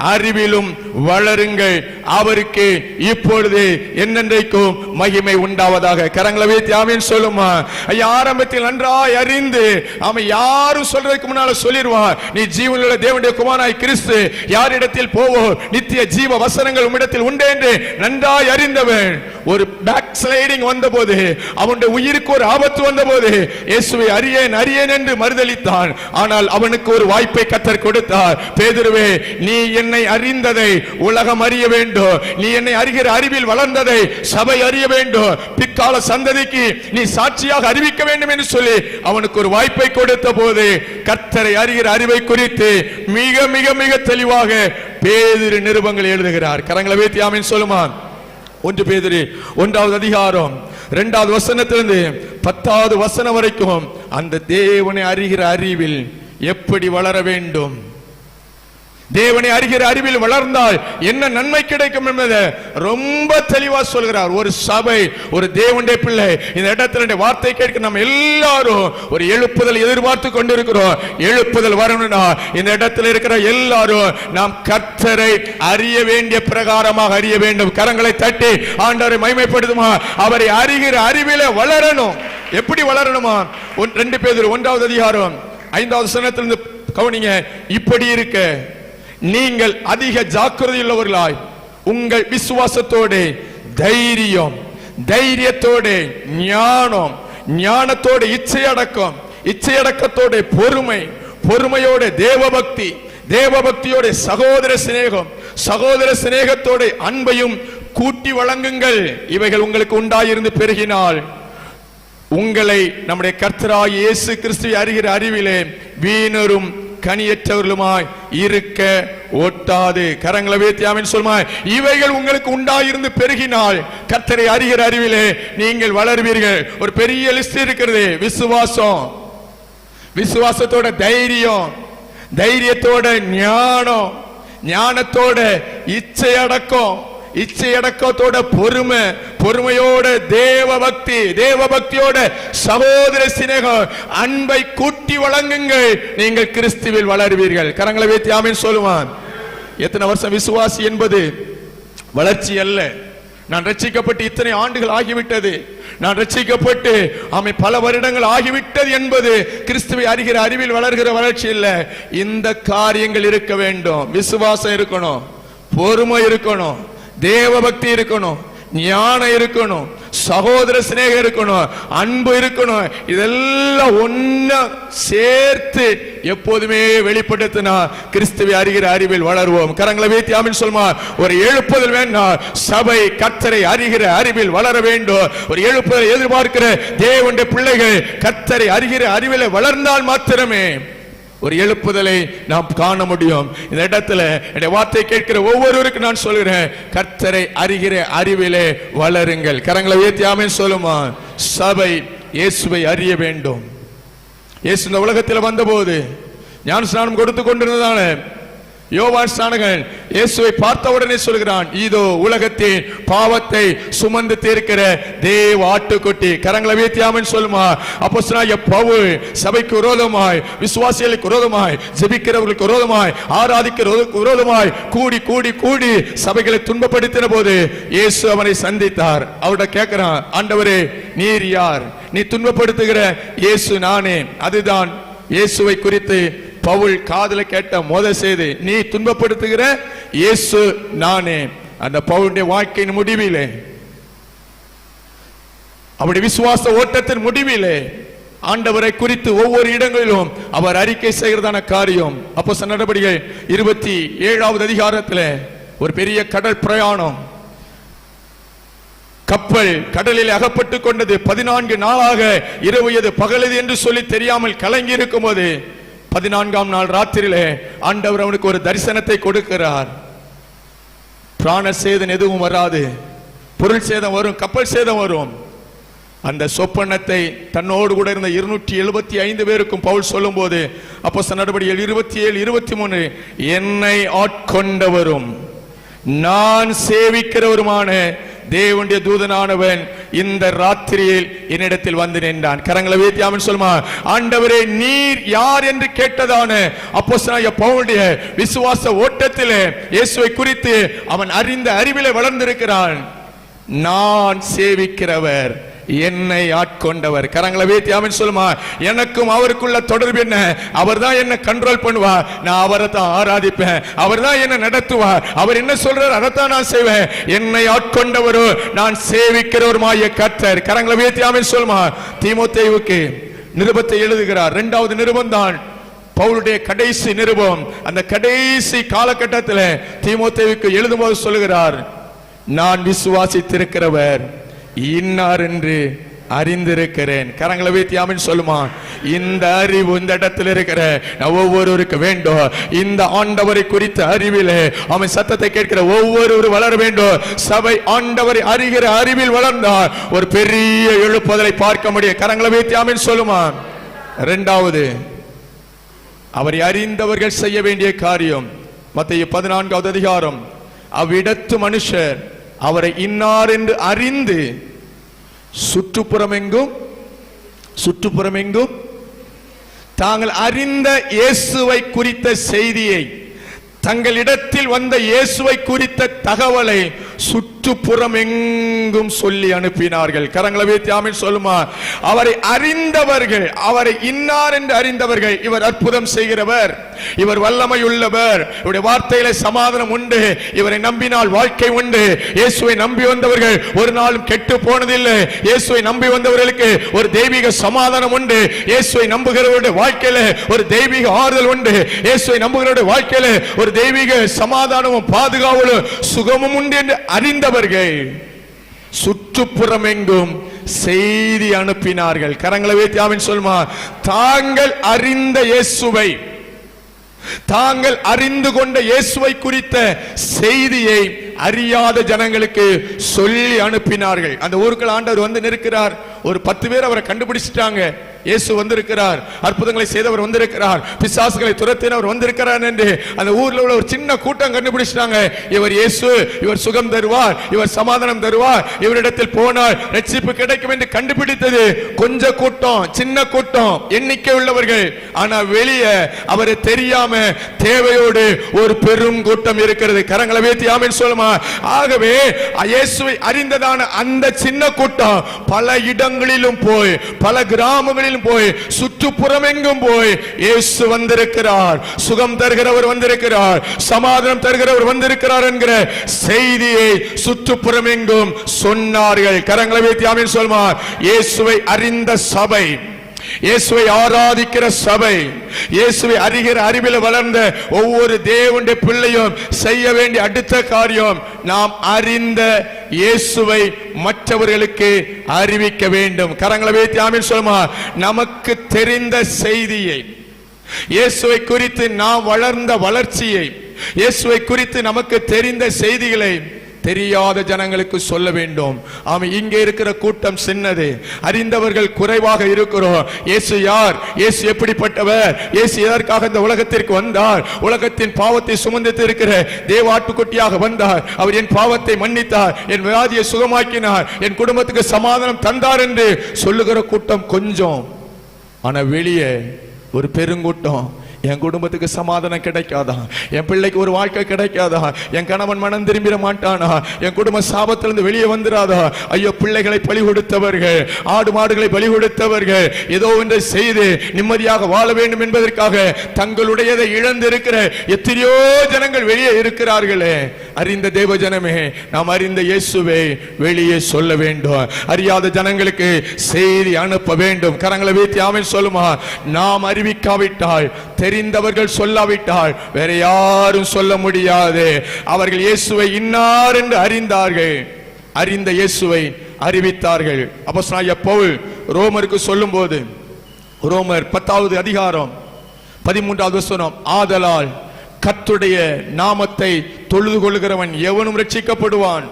அறிவிலும் வளருங்கள், அவருக்கு இப்பொழுது என்னென்றைக்கும் மகிமை உண்டாவதாக. கரங்களை வைத்து ஆமென் சொல்லுமா. ஆரம்பத்தில் நன்றாய் அறிந்து அவன் யாரும் சொல்றதுக்கு முன்னால சொல்லிடுவான், நீ ஜீவனுள்ள தேவனுடைய குமாரனாய் கிறிஸ்து, யாரிடத்தில் போவோம்? நித்திய ஜீவ வசனங்கள் உம்மிடத்தில் உண்டு என்று நன்றாய் அறிந்தவன் ஒரு பேக் ஸ்லைடிங் வந்தபோது, அவனுடைய உயிருக்கு ஒரு ஆபத்து வந்தபோது இயேசுவை அறியேன் அறியேன் என்று மறுதலித்தான். ஆனால் அவனுக்கு ஒரு வாய்ப்பை கர்த்தர் கொடுத்தார். பேதுருவே, நீ என்னை அறிந்ததை உலகம் அறிய வேண்டும், நீ என்னை அறிகிற அறிவில் வளர்ந்ததை சபை அறிய வேண்டும், பிற்கால சந்ததிக்கு நீ சாட்சியாக அறிவிக்க வேண்டும் என்று சொல்லி அவனுக்கு ஒரு வாய்ப்பை கொடுத்த போது கர்த்தரை அறிகிற அறிவை குறித்து மிக மிக மிக தெளிவாக பேதுரு நிருபங்கள் எழுதுகிறார். கரங்களை வைத்து ஆமென் சொல்லுமா. 1 பேதுரு 1வது அதிகாரம் 2வது வசனத்திலிருந்து 10வது வசனம் வரைக்கும் அந்த தேவனை அறிகிற அறிவில் எப்படி வளர வேண்டும், தேவனை அறிகிற அறிவில் வளர்ந்தால் என்ன நன்மை கிடைக்கும் என்பதை ரொம்ப தெளிவா சொல்கிறார். ஒரு சபை, ஒரு தேவனுடைய பிள்ளை இந்த இடத்துல வார்த்தை கேட்க நம்ம எல்லாரும் ஒரு எழுப்புதல் எதிர்பார்த்து கொண்டிருக்கிறோம். எழுப்புதல் வரணும்னா இந்த இடத்துல இருக்கிற எல்லாரும் நாம் கர்த்தரை அறிய வேண்டிய பிரகாரமாக அறிய வேண்டும். கரங்களை தட்டி ஆண்டவரை மகிமைப்படுத்துமா. அவரை அறிகிற அறிவிலே வளரணும். எப்படி வளரணுமா? 2 பேதுரு 1வது அதிகாரம் 5வது வசனத்திலிருந்து கவனிங்க. இப்படி இருக்க நீங்கள் அதிக ஜாக்கிரதையுள்ளவர்களாய் உங்கள் விசுவாசத்தோடு தைரியம், தைரியத்தோடு ஞானம், ஞானத்தோடு இச்சையடக்கம், இச்சையடக்கத்தோடு பொறுமை, பொறுமையோடு தேவபக்தி, தேவபக்தியோடு சகோதர சிநேகம், சகோதர சிநேகத்தோடு அன்பையும் கூட்டி வழங்குங்கள். இவைகள் உங்களுக்கு உண்டாயிருந்து பெருகினால் உங்களை நம்முடைய கர்த்தராகிய இயேசு கிறிஸ்துவை அறிகிற அறிவிலே வீணரும் கனியற்றவர்களுமாய் இருக்க ஒட்டாது. கரங்களை வைத்து ஆமென் சொல்லுமா. இவைகள் உங்களுக்கு உண்டாயிருந்து பெருகினால் கர்த்தரை அறிகிற அறிவிலே நீங்கள் வளருவீர்கள். ஒரு பெரிய லிஸ்ட் இருக்கிறது. விசுவாசம், விசுவாசத்தோட தைரியம், தைரியத்தோட ஞானம், ஞானத்தோட இச்சை அடக்கம், இச்சையடக்கத்தோட பொறுமை, பொறுமையோட தேவபக்தி, தேவபக்தியோட சகோதர சிநேகம், அன்பை கூட்டி வழங்குங்கள், நீங்கள் கிறிஸ்துவில் வளருவீர்கள். கரங்களை வைத்து ஆமென் சொல்லுவான். எத்தனை வருஷம் விசுவாசி என்பது வளர்ச்சி அல்ல. நான் ரட்சிக்கப்பட்டு இத்தனை ஆண்டுகள் ஆகிவிட்டது, நான் ரட்சிக்கப்பட்டு பல வருடங்கள் ஆகிவிட்டது என்பது கிறிஸ்துவை அறிகிற அறிவில் வளர்கிற வளர்ச்சி இல்ல. இந்த காரியங்கள் இருக்க வேண்டும். விசுவாசம் இருக்கணும், பொறுமை இருக்கணும், தேவபக்தி இருக்கணும், ஞானம் இருக்கணும், சகோதர சிநேகம் இருக்கணும், அன்பு இருக்கணும். இதெல்லாம் ஒன்னா சேர்த்து எப்போதுமே வெளிப்படுத்தினா கிறிஸ்துவை அறிகிற அறிவில் வளருவோம். கரங்களை வைத்து ஆமென் சொல்லுமா. ஒரு எழுப்புதல் வேண்டாம், சபை கர்த்தரை அறிகிற அறிவில் வளர வேண்டும். ஒரு எழுப்புதல் எதிர்பார்க்கிற தேவனுடைய பிள்ளைகள் கர்த்தரை அறிகிற அறிவில் வளர்ந்தால் மாத்திரமே ஒரு எழுப்புதலை நாம் காண முடியும். இந்த இடத்துல என்னுடைய வார்த்தை கேட்கிற ஒவ்வொருவருக்கும் நான் சொல்கிறேன், கர்த்தரை அறிகிற அறிவிலே வளருங்கள். கரங்களை உயர்த்தி ஆமென் சொல்லுமா. சபை இயேசுவை அறிய வேண்டும். இயேசு இந்த உலகத்தில் வந்தபோது ஞான ஸ்நானம் கொடுத்து கொண்டிருந்ததான யோவான் ஸ்நானகன் இயேசுவை பார்த்த உடனே சொல்கிறான், இதோ உலகத்தின் பாவத்தை சுமந்து தீர்க்கிற தேவ ஆட்டுக்குட்டி. கரங்களை உயர்த்தி ஆமென் சொல்லுமா. அப்போஸ்தலனாகிய பவுல் சபைக்கு விரோதமாய், விசுவாசிகளுக்கு விரோதமாய், ஜெபிக்கிறவர்களுக்கு விரோதமாய், ஆராதிக்கிறவர்களுக்கு விரோதமாய் கூடி கூடி கூடி சபைகளை துன்பப்படுத்தின போது இயேசு அவனை சந்தித்தார். அவர்கிட்ட கேட்கிறான், ஆண்டவரே நீர் யார்? நீ துன்பப்படுத்துகிற இயேசு நானே. அதுதான் இயேசுவை குறித்து பவுல் காதுல கேட்ட முதல் செய்தி. நீ துன்பப்படுத்துகிற இயேசு நானே. அந்த பவுலுடைய வாழ்க்கையின் முடிவிலே, அவருடைய விசுவாச ஓட்டத்தின் முடிவிலே ஆண்டவரை குறித்து ஒவ்வொரு இடங்களிலும் அவர் அறிக்கை செய்கிறதான காரியம். அப்போஸ்தலர் நடபடிகள் 27வது அதிகாரத்தில் ஒரு பெரிய கடல் பிரயாணம். கப்பல் கடலில் அகப்பட்டு கொண்டது. 14 நாளாக இரவு பகலது என்று சொல்லி தெரியாமல் கலங்கி இருக்கும் போது 14ஆம் நாள் ராத்திரியிலே ஆண்டவர் அவனுக்கு ஒரு தரிசனத்தை கொடுக்கிறார். பிராண சேதம் எதுவும் வராது, பொருள் சேதம் வரும், கப்பல் சேதம் வரும். அந்த சொப்பனத்தை தன்னோடு கூட இருந்த 275 பேருக்கும் பவுல் சொல்லும் போது அப்போஸ்தலர் நடபடிகள் 27-23 என்னை ஆட்கொண்டவரும் நான் சேவிக்கிறவருமான தேவனுடைய தூதனானவன் இந்த ராத்திரியில் என்னிடத்தில் வந்து நின்றான். கரங்களை உயர்த்தி ஆமென் சொல்லுமா. ஆண்டவரே நீர் யார் என்று கேட்டதான அப்போஸ்தலனாகிய பவுலுடைய விசுவாச ஓட்டத்திலே இயேசுவை குறித்து அவன் அறிந்த அறிவிலே வளர்ந்திருக்கிறான். நான் சேவிக்கிறவர் என்னை ஆட்கொண்டவர். கரங்களை உயர்த்தி ஆமென் சொல்லுமா. எனக்கும் அவருக்குள்ள தொடர்பு என்ன? அவர் தான் என்ன கண்ட்ரோல் பண்ணுவார், நான் அவரை தான் ஆராதிப்பேன். அவர் தான் என்ன நடத்துவார், அவர் என்ன சொல்றார் அதைத்தான் நான் செய்வேன். என்னை ஆட்கொண்டவரோ நான் சேவிக்கிறவருமாய கர்த்தர். கரங்களை உயர்த்தி ஆமென் சொல்லுமா. தீமோத்தேயுவுக்கு நிருபத்தை எழுதுகிறார். 2வது நிருபம் தான் பவுலுடைய கடைசி நிருபம். அந்த கடைசி காலகட்டத்தில் தீமோத்தேயுவுக்கு எழுதும்போது சொல்லுகிறார், நான் விசுவாசித்திருக்கிறவர் இன்னார் என்று அறிந்திருக்கிறேன். கரங்களை வைத்து ஆமென் சொல்லுமா. இந்த அறிவு இந்த இடத்தில் இருக்கிற ஒவ்வொருவருக்கு வேண்டும். இந்த ஆண்டவரை குறித்த அறிவிலே அவன் சத்தத்தை கேட்கிற ஒவ்வொருவரும் வளர வேண்டும். சபை ஆண்டவரை அறிகிற அறிவில் வளர்ந்தால் ஒரு பெரிய எழுப்புதலை பார்க்க முடியும். கரங்களை வைத்து ஆமென் சொல்லுமா. 2வது அவரை அறிந்தவர்கள் செய்ய வேண்டிய காரியம். மத்தேயு 14வது அதிகாரம். அவ்விடத்து மனுஷர் அவரை இன்னார் என்று அறிந்து சுற்றுப்புறமெங்கும் தாங்கள் அறிந்த இயேசுவை குறித்த செய்தியை, தங்களிடத்தில் வந்த இயேசுவை குறித்த தகவலை சுற்றுப்புறம் எங்கும் சொல்லி அனுப்பினார்கள். கரங்களை வைத்து ஆமென் சொல்லுமா. அவரை அறிந்தவர்கள், அவரை இன்னார் என்று அறிந்தவர்கள், இவர் அற்புதம் செய்கிறவர், இவர் வல்லமை உள்ளவர், இவருடைய வார்த்தையில சமாதானம் உண்டு, இவரை நம்பினால் வாழ்க்கை உண்டு. இயேசுவை நம்பி வந்தவர்கள் ஒரு நாளும் கெட்டு போனதில்லை. இயேசுவை நம்பி வந்தவர்களுக்கு ஒரு தெய்வீக சமாதானம் உண்டு. இயேசுவை நம்புகிறவருடைய வாழ்க்கையில ஒரு தெய்வீக ஆறுதல் உண்டு. இயேசுவை நம்புகிறவருடைய வாழ்க்கையில ஒரு தெய்வீக சமாதானமும் பாதுகாவலும் சுகமும் உண்டு என்று அறிந்தவர்கள் சுற்றுப்புறம் எங்கும் செய்தி அனுப்பினார்கள். கரங்களை வைத்து ஆமென் சொல்லுமா. தாங்கள் அறிந்த இயேசுவை, தாங்கள் அறிந்து கொண்ட இயேசுவை குறித்த செய்தியை அறியாத ஜனங்களுக்கு சொல்லி அனுப்பினார்கள். அந்த ஊருக்குள் ஆண்டவர் வந்து நிற்கிறார். ஒரு 10 பேர் அவரை கண்டுபிடிச்சிட்டாங்க. இயேசு வந்திருக்கிறார், அற்புதங்களை செய்தவர் வந்திருக்கிறார், பிசாசுகளை துரத்தினவர் வந்திருக்கிறார் என்று அந்த ஊர்ல உள்ள ஒரு சின்ன கூட்டம் கண்டுபிடிச்சிட்டாங்க. இவர் இயேசு, இவர் சுகம் தருவார், இவர் சமாதானம் தருவார், இவரிடத்தில் போனால் ரட்சிப்பு கிடைக்கும் என்று கண்டுபிடித்தது கொஞ்ச கூட்டம், சின்ன கூட்டம், எண்ணிக்கை உள்ளவர்கள். ஆனா வெளியே அவரை தெரியாம தேவையோடு ஒரு பெரும் கூட்டம் இருக்கிறது. கரங்களை வைத்து ஆமென் சொல்லுமா. ஆகவே இயேசுவை அறிந்ததான அந்த சின்ன கூட்டம் பல இடங்களிலும் போய், பல கிராமங்களில் நாடுகளிலும் போய் சுற்றுப்புறமெங்கும் போய் இயேசு வந்திருக்கிறார், சுகம் தருகிறவர் வந்திருக்கிறார், சமாதானம் தருகிறவர் வந்திருக்கிறார் என்கிற செய்தியை சுற்றுப்புறமெங்கும் சொன்னார்கள். கரங்களை வைத்து ஆமென் சொல்லுமா. இயேசுவை அறிந்த சபை, இயேசுவை ஆராதிக்கிற சபை, இயேசுவை அறிகிற அறிவில் வளர்ந்த ஒவ்வொரு தேவனுடைய பிள்ளையும் செய்ய வேண்டிய அடுத்த காரியம், நாம் அறிந்த இயேசுவை மற்றவர்களுக்கு அறிவிக்க வேண்டும். கரங்களை வைத்து ஆமென் சொல்லுமா. நமக்கு தெரிந்த செய்தியை, இயேசுவை குறித்து நாம் வளர்ந்த வளர்ச்சியை, இயேசுவை குறித்து நமக்கு தெரிந்த செய்திகளை தெரியாத ஜனங்களுக்கு சொல்ல வேண்டும். ஆமா, இங்கே இருக்கிற கூட்டம் சின்னது, அறிந்தவர்கள் குறைவாக இருக்கிறோம். இயேசு யார், இயேசு எப்படிப்பட்டவர், இயேசு எதற்காக இந்த உலகத்திற்கு வந்தார், உலகத்தின் பாவத்தை சுமந்து இருக்கிற தேவாட்டுக்குட்டியாக வந்தார், அவர் என் பாவத்தை மன்னித்தார், என் வியாதியை சுகமாக்கினார், என் குடும்பத்துக்கு சமாதானம் தந்தார் என்று சொல்லுகிற கூட்டம் கொஞ்சம். ஆனா வெளியே ஒரு பெருங்கூட்டம், என் குடும்பத்துக்கு சமாதானம் கிடைக்காதா, என் பிள்ளைக்கு ஒரு வாழ்க்கை கிடைக்காதா, என் கணவன் மனம் திரும்பிட மாட்டானா, என் குடும்ப சாபத்திலிருந்து வெளியே வந்துடாதா, ஐயோ பிள்ளைகளை பலி கொடுத்தவர்கள், ஆடு மாடுகளை பலி கொடுத்தவர்கள், ஏதோ ஒன்றை செய்து நிம்மதியாக வாழ வேண்டும் என்பதற்காக தங்களுடையதை இழந்து இருக்கிற எத்தனையோ ஜனங்கள் வெளியே இருக்கிறார்களே. அறிந்த தேவ ஜனமே, நாம் அறிந்த இயேசுவை வெளியே சொல்ல வேண்டும். அறியாத ஜனங்களுக்கு செய்தி அனுப்ப வேண்டும். கரங்களை வைத்து ஆமென் சொல்லுமா. நாம் அறிவிக்காவிட்டால், தெரிந்தவர்கள் சொல்லாவிட்டால் வேற யாரும் சொல்ல முடியாது. அவர்கள் இயேசுவை இன்னார் என்று அறிந்தார்கள், அறிந்த இயேசுவை அறிவித்தார்கள். அப்போஸ்தலனாகிய பவுல் ரோமருக்கு சொல்லும் போது, ரோமர் 10வது அதிகாரம் 13வது வசனம், ஆதலால் கர்த்தருடைய நாமத்தை தொழுது கொள்ளுகிறவன் எவனும் ரட்சிக்கப்படுவான்.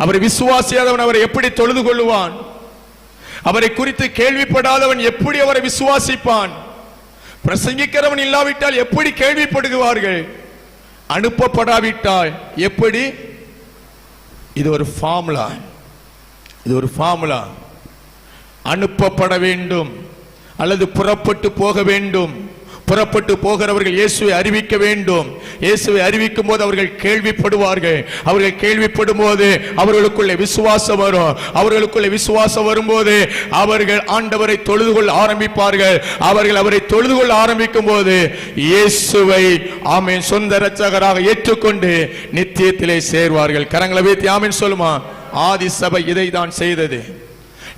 அவரை விசுவாசியாதவன் அவரை எப்படி தொழுது கொள்ளுவான்? அவரை குறித்து கேள்விப்படாதவன் எப்படி அவரை விசுவாசிப்பான்? பிரசங்கிக்கிறவன் இல்லாவிட்டால் எப்படி கேள்விப்படுவார்கள்? அனுப்பப்படாவிட்டால் எப்படி? இது ஒரு ஃபார்முலா, இது ஒரு ஃபார்முலா. அனுப்பப்பட வேண்டும் அல்லது புறப்பட்டு போக வேண்டும். புறப்பட்டு போகிறவர்கள் இயேசுவை அறிவிக்க வேண்டும். இயேசுவை அறிவிக்கும் போது அவர்கள் கேள்விப்படுவார்கள். அவர்கள் கேள்விப்படும் போது அவர்களுக்குள்ளே விசுவாசம் வரும். அவர்களுக்குள்ளே விசுவாசம் வரும்போது அவர்கள் ஆண்டவரை தொழுது கொள்ள ஆரம்பிப்பார்கள். அவர்கள் அவரை தொழுது கொள்ள ஆரம்பிக்கும் போது இயேசுவை ஆமென் சொந்த இரட்சகராக ஏற்றுக்கொண்டு நித்தியத்திலே சேர்வார்கள். கரங்களை வைத்து ஆமென் சொல்லுமா. ஆதி சபை இதை தான் செய்தது.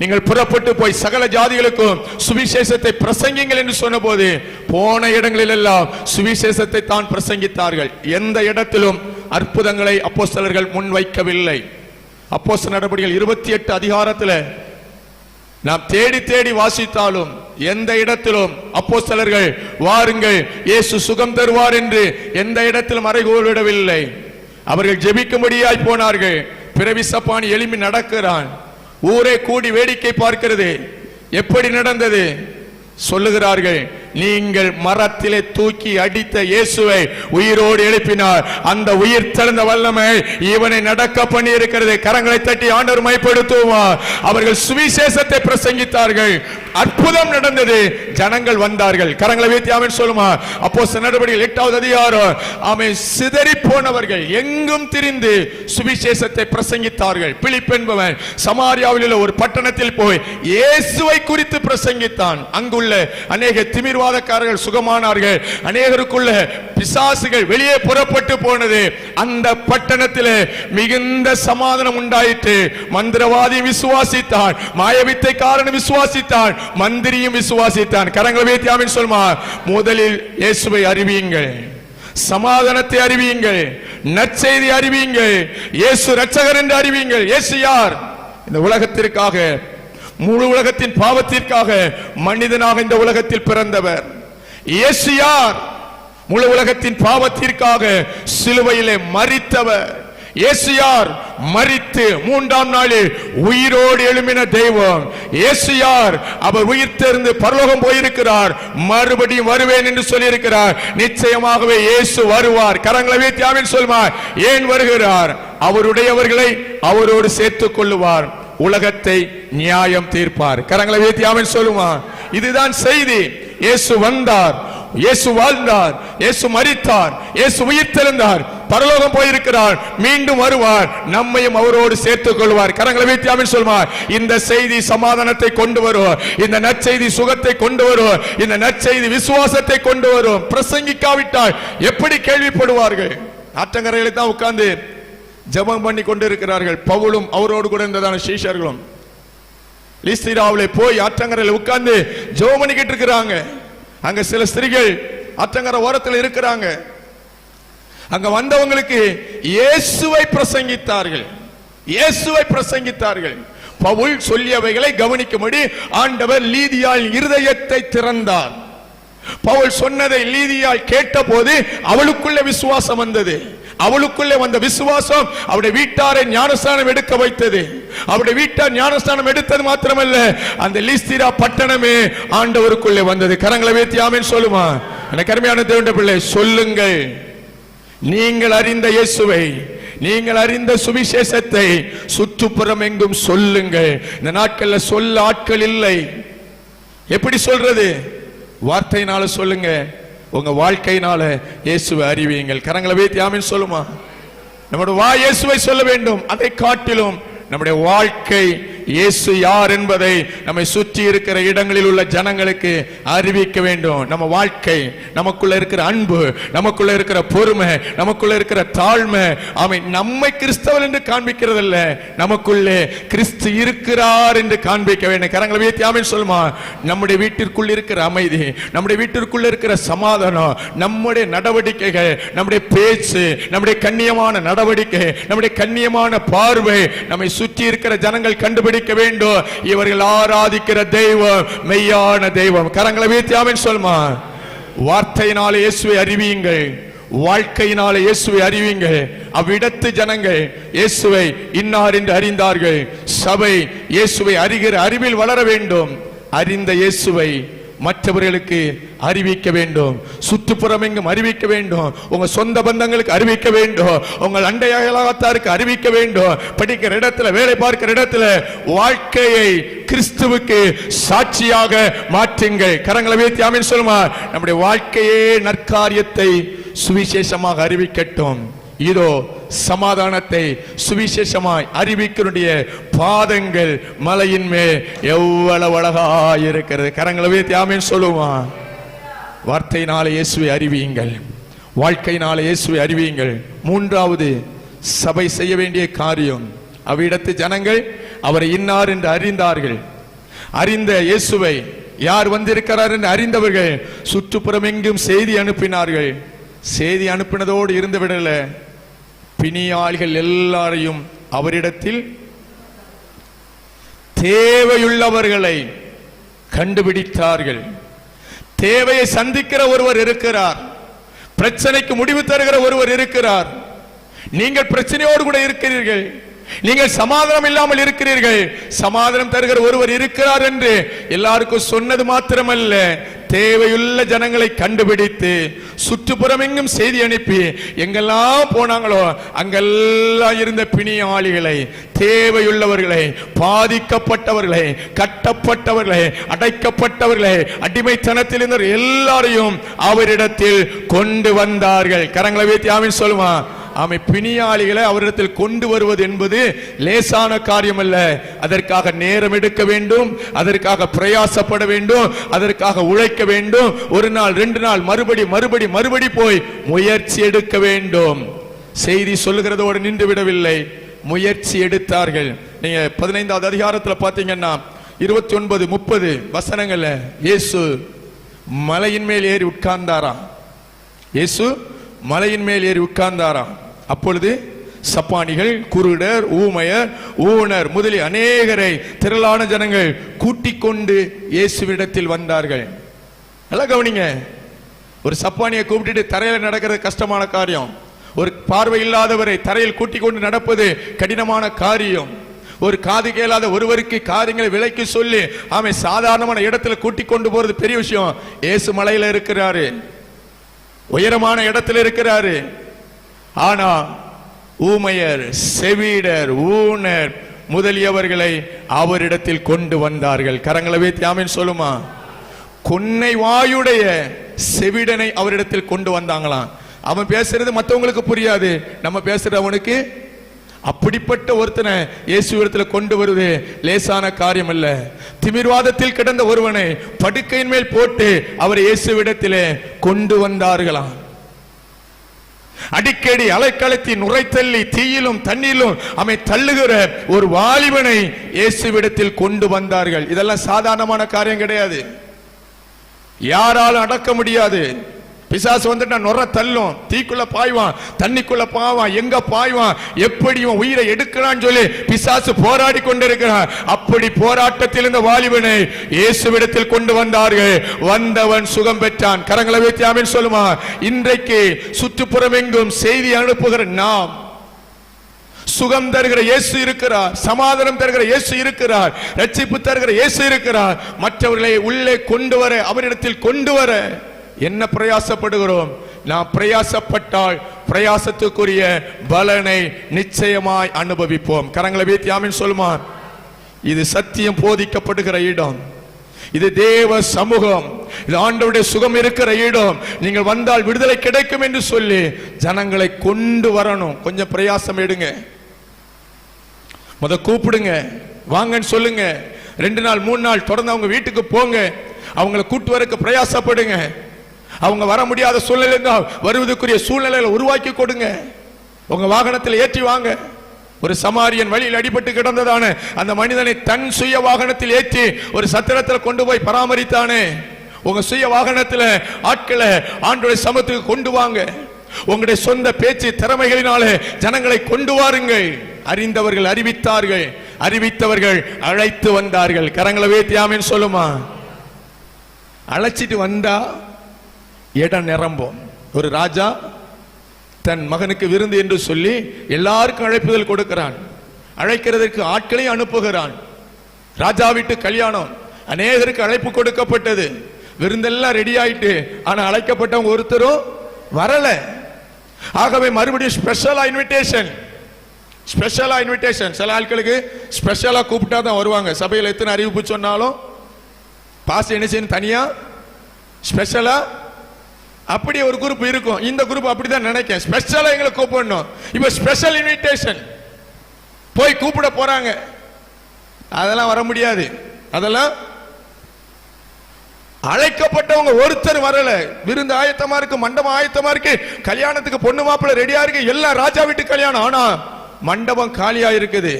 நீங்கள் புறப்பட்டு போய் சகல ஜாதிகளுக்கும் சுவிசேஷத்தை பிரசங்கிங்கள் என்று சொன்ன போது போன இடங்களில் எல்லாம் சுவிசேஷத்தை தான் பிரசங்கித்தார்கள். எந்த இடத்திலும் அற்புதங்களை அப்போஸ்தலர்கள் முன்வைக்கவில்லை. அப்போஸ்தலர் நடபடிகள் 28 அதிகாரத்தில் நாம் தேடி தேடி வாசித்தாலும் எந்த இடத்திலும் அப்போஸ்தலர்கள் வாருங்கள் இயேசு சுகம் தருவார் என்று எந்த இடத்திலும் அறைகூறிடவில்லை. அவர்கள் ஜெபிக்கும்படியாய் போனார்கள். பிறவி சப்பானி எழும்பி நடக்கிறான். ஊரே கூடி வேடிக்கை பார்க்கிறது. எப்படி நடந்தது சொல்லுகிறார்கள். நீங்கள் மரத்திலே தூக்கி அடித்த இயேசுவை உயிரோடு எழுப்பினார். அந்த உயிர் தெழுந்த வல்லமை இவனை நடக்க பண்ணி இருக்கிறது. கரங்களை தட்டி ஆண்டவர் மைப்படுத்துவார். அவர்கள் சுவிசேஷத்தை பிரசங்கித்தார்கள். அற்புதம் நடந்தது. ஜனங்கள் வந்தார்கள். கரங்களை வைத்து ஆமென் சொல்லுமா. அப்போஸ்தலர் நடபடிகள் 8வது அதிகாரம். ஆமென். சிதறி போனவர்கள் எங்கும் திரிந்து சுவிசேஷத்தை பிரசங்கித்தார்கள். பிலிப்பு என்பவன் சமாரியாவில் உள்ள ஒரு பட்டணத்தில் போய் இயேசுவை குறித்து பிரசங்கித்தான். அங்குள்ள அநேக திமிர்வாதக்காரர்கள் சுகமானார்கள். அநேகருக்குள்ள பிசாசுகள் வெளியே புறப்பட்டு போனது. அந்த பட்டணத்தில் மிகுந்த சமாதானம் உண்டாயிற்று. மந்திரவாதி விசுவாசித்தான், மாயவித்தைக்காரன் விசுவாசித்தான், மந்திரியும் விசுவாசித்தான். கரங்களை வைத்து ஆமென் சொல்லுமா. முதலில் இயேசுவை அறிவியுங்கள், சமாதானத்தை அறிவியுங்கள், நற்செய்தி அறிவியுங்கள், இயேசு இரட்சகர் என்று அறிவியுங்கள். இயேசு யார்? இந்த உலகத்திற்காக, முழு உலகத்தின் பாவத்திற்காக மனிதனாக இந்த உலகத்தில் பிறந்தவர். இயேசு யார்? முழு உலகத்தின் பாவத்திற்காக சிலுவையிலே மரித்தவர். இயேசு யார்? மரித்து 3ஆம் நாளில் உயிரோடு எழும்பின தெய்வம். இயேசு யார்? அவர் உயிர் தெரிந்து பரலோகம் போயிருக்கிறார். மறுபடியும் வருவேன் என்று சொல்லியிருக்கிறார். நிச்சயமாகவே இயேசு வருவார். கரங்களை வைத்து ஆமென் சொல்லுமா. ஏன் வருகிறார்? அவருடையவர்களை அவரோடு சேர்த்துக் கொள்ளுவார். உலகத்தை நியாயம் தீர்ப்பார். கரங்களை வைத்து ஆமென் சொல்லுமா. இதுதான் செய்தி. இயேசு வந்தார், இயேசு வாழ்ந்தார், இயேசு மரித்தார், இயேசு உயிர் தெழுந்தார். பரலோகம் போயிருக்கிறார், மீண்டும் வருவார், நம்மையும் அவரோடு சேர்த்துக் கொள்வார். கரங்களை வைத்து ஆமென் சொல்வார். இந்த செய்தி சமாதானத்தை கொண்டு வரும், இந்த நற்செய்தி சுகத்தை கொண்டு வரும், இந்த நற்செய்தி விசுவாசத்தை கொண்டு வரும். பிரசங்கிக்காவிட்டால் எப்படி கேள்விப்படுவார்கள்? ஆற்றங்கரையில் தான் உட்கார்ந்து ஜெபம் பண்ணி கொண்டிருக்கிறார்கள். பவுலும் அவரோடு கூட இருந்ததான சீஷர்களும் லீஸ்திராவிலே போய் ஆற்றங்கரையில் உட்கார்ந்து ஜெபம் பண்ணிக்கிட்டு இருக்கிறாங்க. அங்க சில ஸ்திரீகள் ஆற்றங்கரை ஓரத்தில் இருக்கிறாங்க. அங்க வந்தவங்களுக்கு இயேசுவை பிரசங்கித்தார்கள், இயேசுவை பிரசங்கித்தார்கள். பவுல் சொல்லியவைகளை கவனிக்கும்படி ஆண்டவர் லீதியாள் இருதயத்தை திறந்தார். பவுல் சொன்னதை லீதியாள் கேட்டபோது அவளுக்குள்ள விசுவாசம் வந்தது. அவளுக்குள்ளே வந்த விசுவாசம் அவருடைய வீட்டாரை ஞானஸ்நானம் எடுக்க வைத்தது. அவருடைய வீட்டார் ஞானஸ்நானம் எடுத்தது மாத்திரமல்ல, அந்த லீஸ்திரா பட்டணமே ஆண்டவருக்குள்ளே வந்தது. கரங்களை வைத்து ஆமென் சொல்லுமா? எனக்கு அருமையான தேவனுடைய பிள்ளை, சொல்லுங்கள், நீங்கள் அறிந்த இயேசுவை, நீங்கள் அறிந்த சுவிசேஷத்தை சுற்றுப்புறம் எங்கும் சொல்லுங்கள். இந்த நாட்கள்ல சொல்ல ஆட்கள் இல்லை. எப்படி சொல்றது? வார்த்தையினால சொல்லுங்க, உங்க வாழ்க்கையினால இயேசுவை அறிவியுங்கள். கரங்களை வைத்து ஆமென் சொல்லுமா? நம்முடைய வாய் இயேசுவை சொல்ல வேண்டும். அதை காட்டிலும் நம்முடைய வாழ்க்கை இயேசு யார் என்பதை நம்மை சுற்றி இருக்கிற இடங்களில் உள்ள ஜனங்களுக்கு அறிவிக்க வேண்டும். நம்ம வாழ்க்கை, நமக்குள்ள இருக்கிற அன்பு, நமக்குள்ள இருக்கிற பொறுமை, நமக்குள்ள இருக்கிற தாழ்மை, அவன் நம்மை கிறிஸ்தவன் என்று காண்பிக்கிறதல்ல, நமக்குள்ளே கிறிஸ்து இருக்கிறார் என்று காண்பிக்க வேண்டும். கரங்களை வைத்து ஆமென் சொல்லுமா? நம்முடைய வீட்டிற்குள் இருக்கிற அமைதி, நம்முடைய வீட்டிற்குள்ள இருக்கிற சமாதானம், நம்முடைய நடவடிக்கைகள், நம்முடைய பேச்சு, நம்முடைய கண்ணியமான நடவடிக்கை, நம்முடைய கண்ணியமான பார்வை நம்மை சுற்றி இருக்கிற ஜனங்கள் கண்டுபிடிக்க வேண்டும். இவர்கள் ஆராதிக்கிற தெய்வம் மெய்யான தெய்வம். கரங்களை வைத்து ஆமென் சொல்லுமா? வார்த்தையினாலே இயேசுவை அறிவியுங்கள், வாழ்க்கையினாலே இயேசுவை அறிவியுங்கள். அவ்விடத்து ஜனங்கள் இயேசுவை இன்னார் என்று அறிந்தார்கள். சபை இயேசுவை அறிகிற அறிவில் வளர வேண்டும். அறிந்த இயேசுவை மற்றவர்களுக்கு அறிவிக்க வேண்டும். சுற்றுப்புறம் எங்கும் அறிவிக்க வேண்டும். உங்க சொந்த பந்தங்களுக்கு அறிவிக்க வேண்டும். உங்கள் அண்டை அயலாகத்தாருக்கு அறிவிக்க வேண்டும். படிக்கிற இடத்துல, வேலை பார்க்கிற இடத்துல வாழ்க்கையை கிறிஸ்துவுக்கு சாட்சியாக மாற்றுங்கள். கரங்களை வைத்து ஆமென் சொல்லுமா? நம்முடைய வாழ்க்கையே நற்காரியத்தை சுவிசேஷமாக அறிவிக்கட்டும். இதோ சமாதானத்தை சுவிசேஷமாய் அறிவிக்கிற பாதங்கள் மலையின் மேல் எவ்வளவு அழகாய் இருக்கிறது. கரங்களை வைத்து ஆமென் சொல்லுமா? வார்த்தையினாலே இயேசுவை அறிவியுங்கள், வாழ்க்கையினாலே இயேசுவை அறிவியுங்கள். மூன்றாவது, சபை செய்ய வேண்டிய காரியம், அவ்விடத்து ஜனங்கள் அவரை இன்னார் என்று அறிந்தார்கள். அறிந்த இயேசுவை, யார் வந்திருக்கிறார் என்று அறிந்தவர்கள் சுற்றுப்புறம் எங்கும் செய்தி அனுப்பினார்கள். செய்தி அனுப்பினதோடு இருந்து விடல, பிணியாளிகள் எல்லாரையும் அவரிடத்தில் தேவையுள்ளவர்களை கண்டுபிடித்தார்கள். தேவையை சந்திக்கிற ஒருவர் இருக்கிறார், பிரச்சனைக்கு முடிவு தருகிற ஒருவர் இருக்கிறார். நீங்கள் பிரச்சனையோடு கூட இருக்கிறீர்கள், நீங்கள் சமாதானம் இல்லாமல் இருக்கிறீர்கள், சமாதானம் தருகிற ஒருவர் இருக்கிறார் என்று எல்லாருக்கும் சொன்னது மாத்திரமல்ல, தேவையுள்ள ஜனங்களை கண்டுபிடித்து சுற்றுப்புறம் எங்கும் செய்தி அனுப்பி எங்கெல்லாம் போனாங்களோ அங்கெல்லாம் இருந்த பிணியாளிகளை, தேவையுள்ளவர்களை, பாதிக்கப்பட்டவர்களை, கட்டப்பட்டவர்களை, அடைக்கப்பட்டவர்களை, அடிமைத்தனத்தில் இருந்த எல்லாரையும் அவரிடத்தில் கொண்டு வந்தார்கள். கரங்களை வைத்து ஆமென் சொல்லுமா? ஆமை, பிணியாளிகளை அவரிடத்தில் கொண்டு வருவது என்பது லேசான காரியம் அல்ல. அதற்காக நேரம் எடுக்க வேண்டும், அதற்காக பிரயாசப்பட வேண்டும், அதற்காக உழைக்க வேண்டும். ஒரு நாள், 2 நாள், மறுபடி போய் முயற்சி எடுக்க வேண்டும். செய்தி சொல்லுகிறதோடு நின்று விடவில்லை, முயற்சி எடுத்தார்கள். நீங்க 15வது அதிகாரத்தில் பார்த்தீங்கன்னா 29, 30 வசனங்கள்ல இயேசு மலையின் மேல் ஏறி உட்கார்ந்தாராம். இயேசு மலையின் மேல் ஏறி உட்கார்ந்தாராம். அப்பொழுது சப்பானிகள், குருடர், ஊமையர், ஊனர் முதலிய அநேகரை திரளான ஜனங்கள் கூட்டிக் கொண்டு இயேசுவிடத்தில் வந்தார்கள். நல்லா கவனிங்க, ஒரு சப்பானியை கூப்பிட்டு தரையில நடக்கிறது கஷ்டமான காரியம். ஒரு பார்வை இல்லாதவரை தரையில் கூட்டிக் கொண்டு நடப்பது கடினமான காரியம். ஒரு காது கேளாத ஒருவருக்கு காரியங்களை விலைக்கு சொல்லி அவன் சாதாரணமான இடத்துல கூட்டிக் கொண்டு போறது பெரிய விஷயம். இயேசு மலையில இருக்கிறாரு, உயரமான இடத்துல இருக்கிறாரு. ஆனா ஊமையர், செவிடர், ஊனர் முதலியவர்களை அவரிடத்தில் கொண்டு வந்தார்கள். கரங்களை வைத்து ஆமென் சொல்லுமா? கொன்னை வாயுடைய செவிடனை அவரிடத்தில் கொண்டு வந்தாங்களாம். அவன் பேசுறது மற்றவங்களுக்கு புரியாது, நம்ம பேசுறது அவனுக்கு. அப்படிப்பட்ட ஒருத்தனை இயேசுவிடத்துல கொண்டு வருவது லேசான காரியம் அல்ல. திமிர்வாதத்தில் கிடந்த ஒருவனை படுக்கையின் மேல் போட்டு அவரை இயேசுவிடத்திலே கொண்டு வந்தார்களாம். அடிக்கடி அலைக்களத்தி நுரைத்தள்ளி தீயிலும் தண்ணீரிலும் அவனை தள்ளுகிற ஒரு வாலிபனை இயேசுவிடத்தில் கொண்டு வந்தார்கள். இதெல்லாம் சாதாரணமான காரியம் கிடையாது, யாராலும் அடக்க முடியாது. பிசாசு வந்துட்டா நுர தள்ளும், தீக்குள்ள பாய்வான், தண்ணிக்குள்ள பாய்வான், எங்க பாய்வான், எப்படி உயிரை எடுக்கலான்னு சொல்லி பிசாசு போராடி கொண்டிருக்கிறான். அப்படி போராட்டத்தில் இந்த வாலிபனை இயேசுவிடத்தில் கொண்டு வந்தார்கள். வந்தவன் சுகம் பெற்றான். கரங்களை வைத்து ஆமென் சொல்லுமா. இன்றைக்கு சுற்றுப்புறம் எங்கும் செய்தி அனுப்புகிற நாம், சுகம் தருகிற இயேசு இருக்கிறார், சமாதானம் தருகிற இயேசு இருக்கிறார், ரட்சிப்பு தருகிற இயேசு இருக்கிறார். மற்றவர்களை உள்ளே கொண்டு வர, அவரிடத்தில் கொண்டு வர என்ன பிரயாசப்படுகிறோம்? நாம் பிரயாசப்பட்டால் பிரயாசத்துக்குரிய பலனை நிச்சயமாய் அனுபவிப்போம். கரங்களை வைத்து ஆமென் சொல்லுமா. இது சத்தியம் போதிக்கப்படுகிற இடம், இது தேவ சமூகம், இது ஆண்டவருடைய சுகம் இருக்கிற இடம். நீங்கள் வந்தால் விடுதலை கிடைக்கும் என்று சொல்லி ஜனங்களை கொண்டு வரணும். கொஞ்சம் பிரயாசம் எடுங்க, முத கூப்பிடுங்க, வாங்கன்னு சொல்லுங்க. 2 நாள் 3 நாள் தொடர்ந்து அவங்க வீட்டுக்கு போங்க, அவங்களை கூட்டு வரக்கு பிரயாசப்படுங்க. அவங்க வர முடியாத சூழ்நிலை வருவதற்குரிய சூழ்நிலைகளை உருவாக்கி கொடுங்க. உங்க வாகனத்தில் ஏற்றி வாங்க. ஒரு சமாரியன் வழியில் அடிபட்டு கிடந்ததான அந்த மனிதனை தன் சுய வாகனத்தில் ஏற்றி ஒரு சத்திரத்தில் கொண்டு போய் பராமரித்தானே. உங்க சுய வாகனத்தில் ஆட்களை ஆண்டவருடைய சமூகத்துக்கு கொண்டு வாங்க. உங்களுடைய சொந்த பேச்சு திறமைகளினாலே ஜனங்களை கொண்டு வாருங்கள். அறிந்தவர்கள் அறிவித்தார்கள், அறிவித்தவர்கள் அழைத்து வந்தார்கள். கரங்களை வைத்து ஆமென் சொல்லுமா. அழைச்சிட்டு வந்தா இடம் நிரம்பும். ஒரு ராஜா தன் மகனுக்கு விருந்து என்று சொல்லி எல்லாருக்கும் அழைப்புதல் கொடுக்கிறான். அழைக்கிறதற்கு ஆட்களையும் அனுப்புகிறான். ராஜா வீட்டு கல்யாணம், அநேகருக்கு அழைப்பு கொடுக்கப்பட்டது, விருந்தெல்லாம் ரெடி ஆயிட்டு, ஆனா அழைக்கப்பட்டவங்க ஒருத்தரும் வரல. ஆகவே மறுபடியும் ஸ்பெஷலா இன்விடேஷன். சில ஆட்களுக்கு ஸ்பெஷலா கூப்பிட்டா தான் வருவாங்க. சபையில் எத்தனை அறிவிப்பு சொன்னாலும் பாஸ் என்ன செய்யணும், தனியா ஸ்பெஷலா அப்படி ஒரு குரூப் இருக்கும். இந்த குரூப் அப்படிதான் நினைக்கிறேன், ஸ்பெஷலா எங்களை கூப்பிடணும். இப்ப ஸ்பெஷல் இன்விடேஷன் போய் கூப்பிட போறாங்க. அதெல்லாம் வர முடியாது. அதெல்லாம் அழைக்கப்பட்டவங்க ஒருத்தர் வரல. விருந்து ஆயத்தமா இருக்கு, மண்டபம் ஆயத்தமா இருக்கு, கல்யாணத்துக்கு பொண்ணு மாப்பிள்ளை ரெடியா இருக்கு, எல்லாம் ராஜா வீட்டு கல்யாணம். ஆனா மண்டபம் காலியா இருக்குது.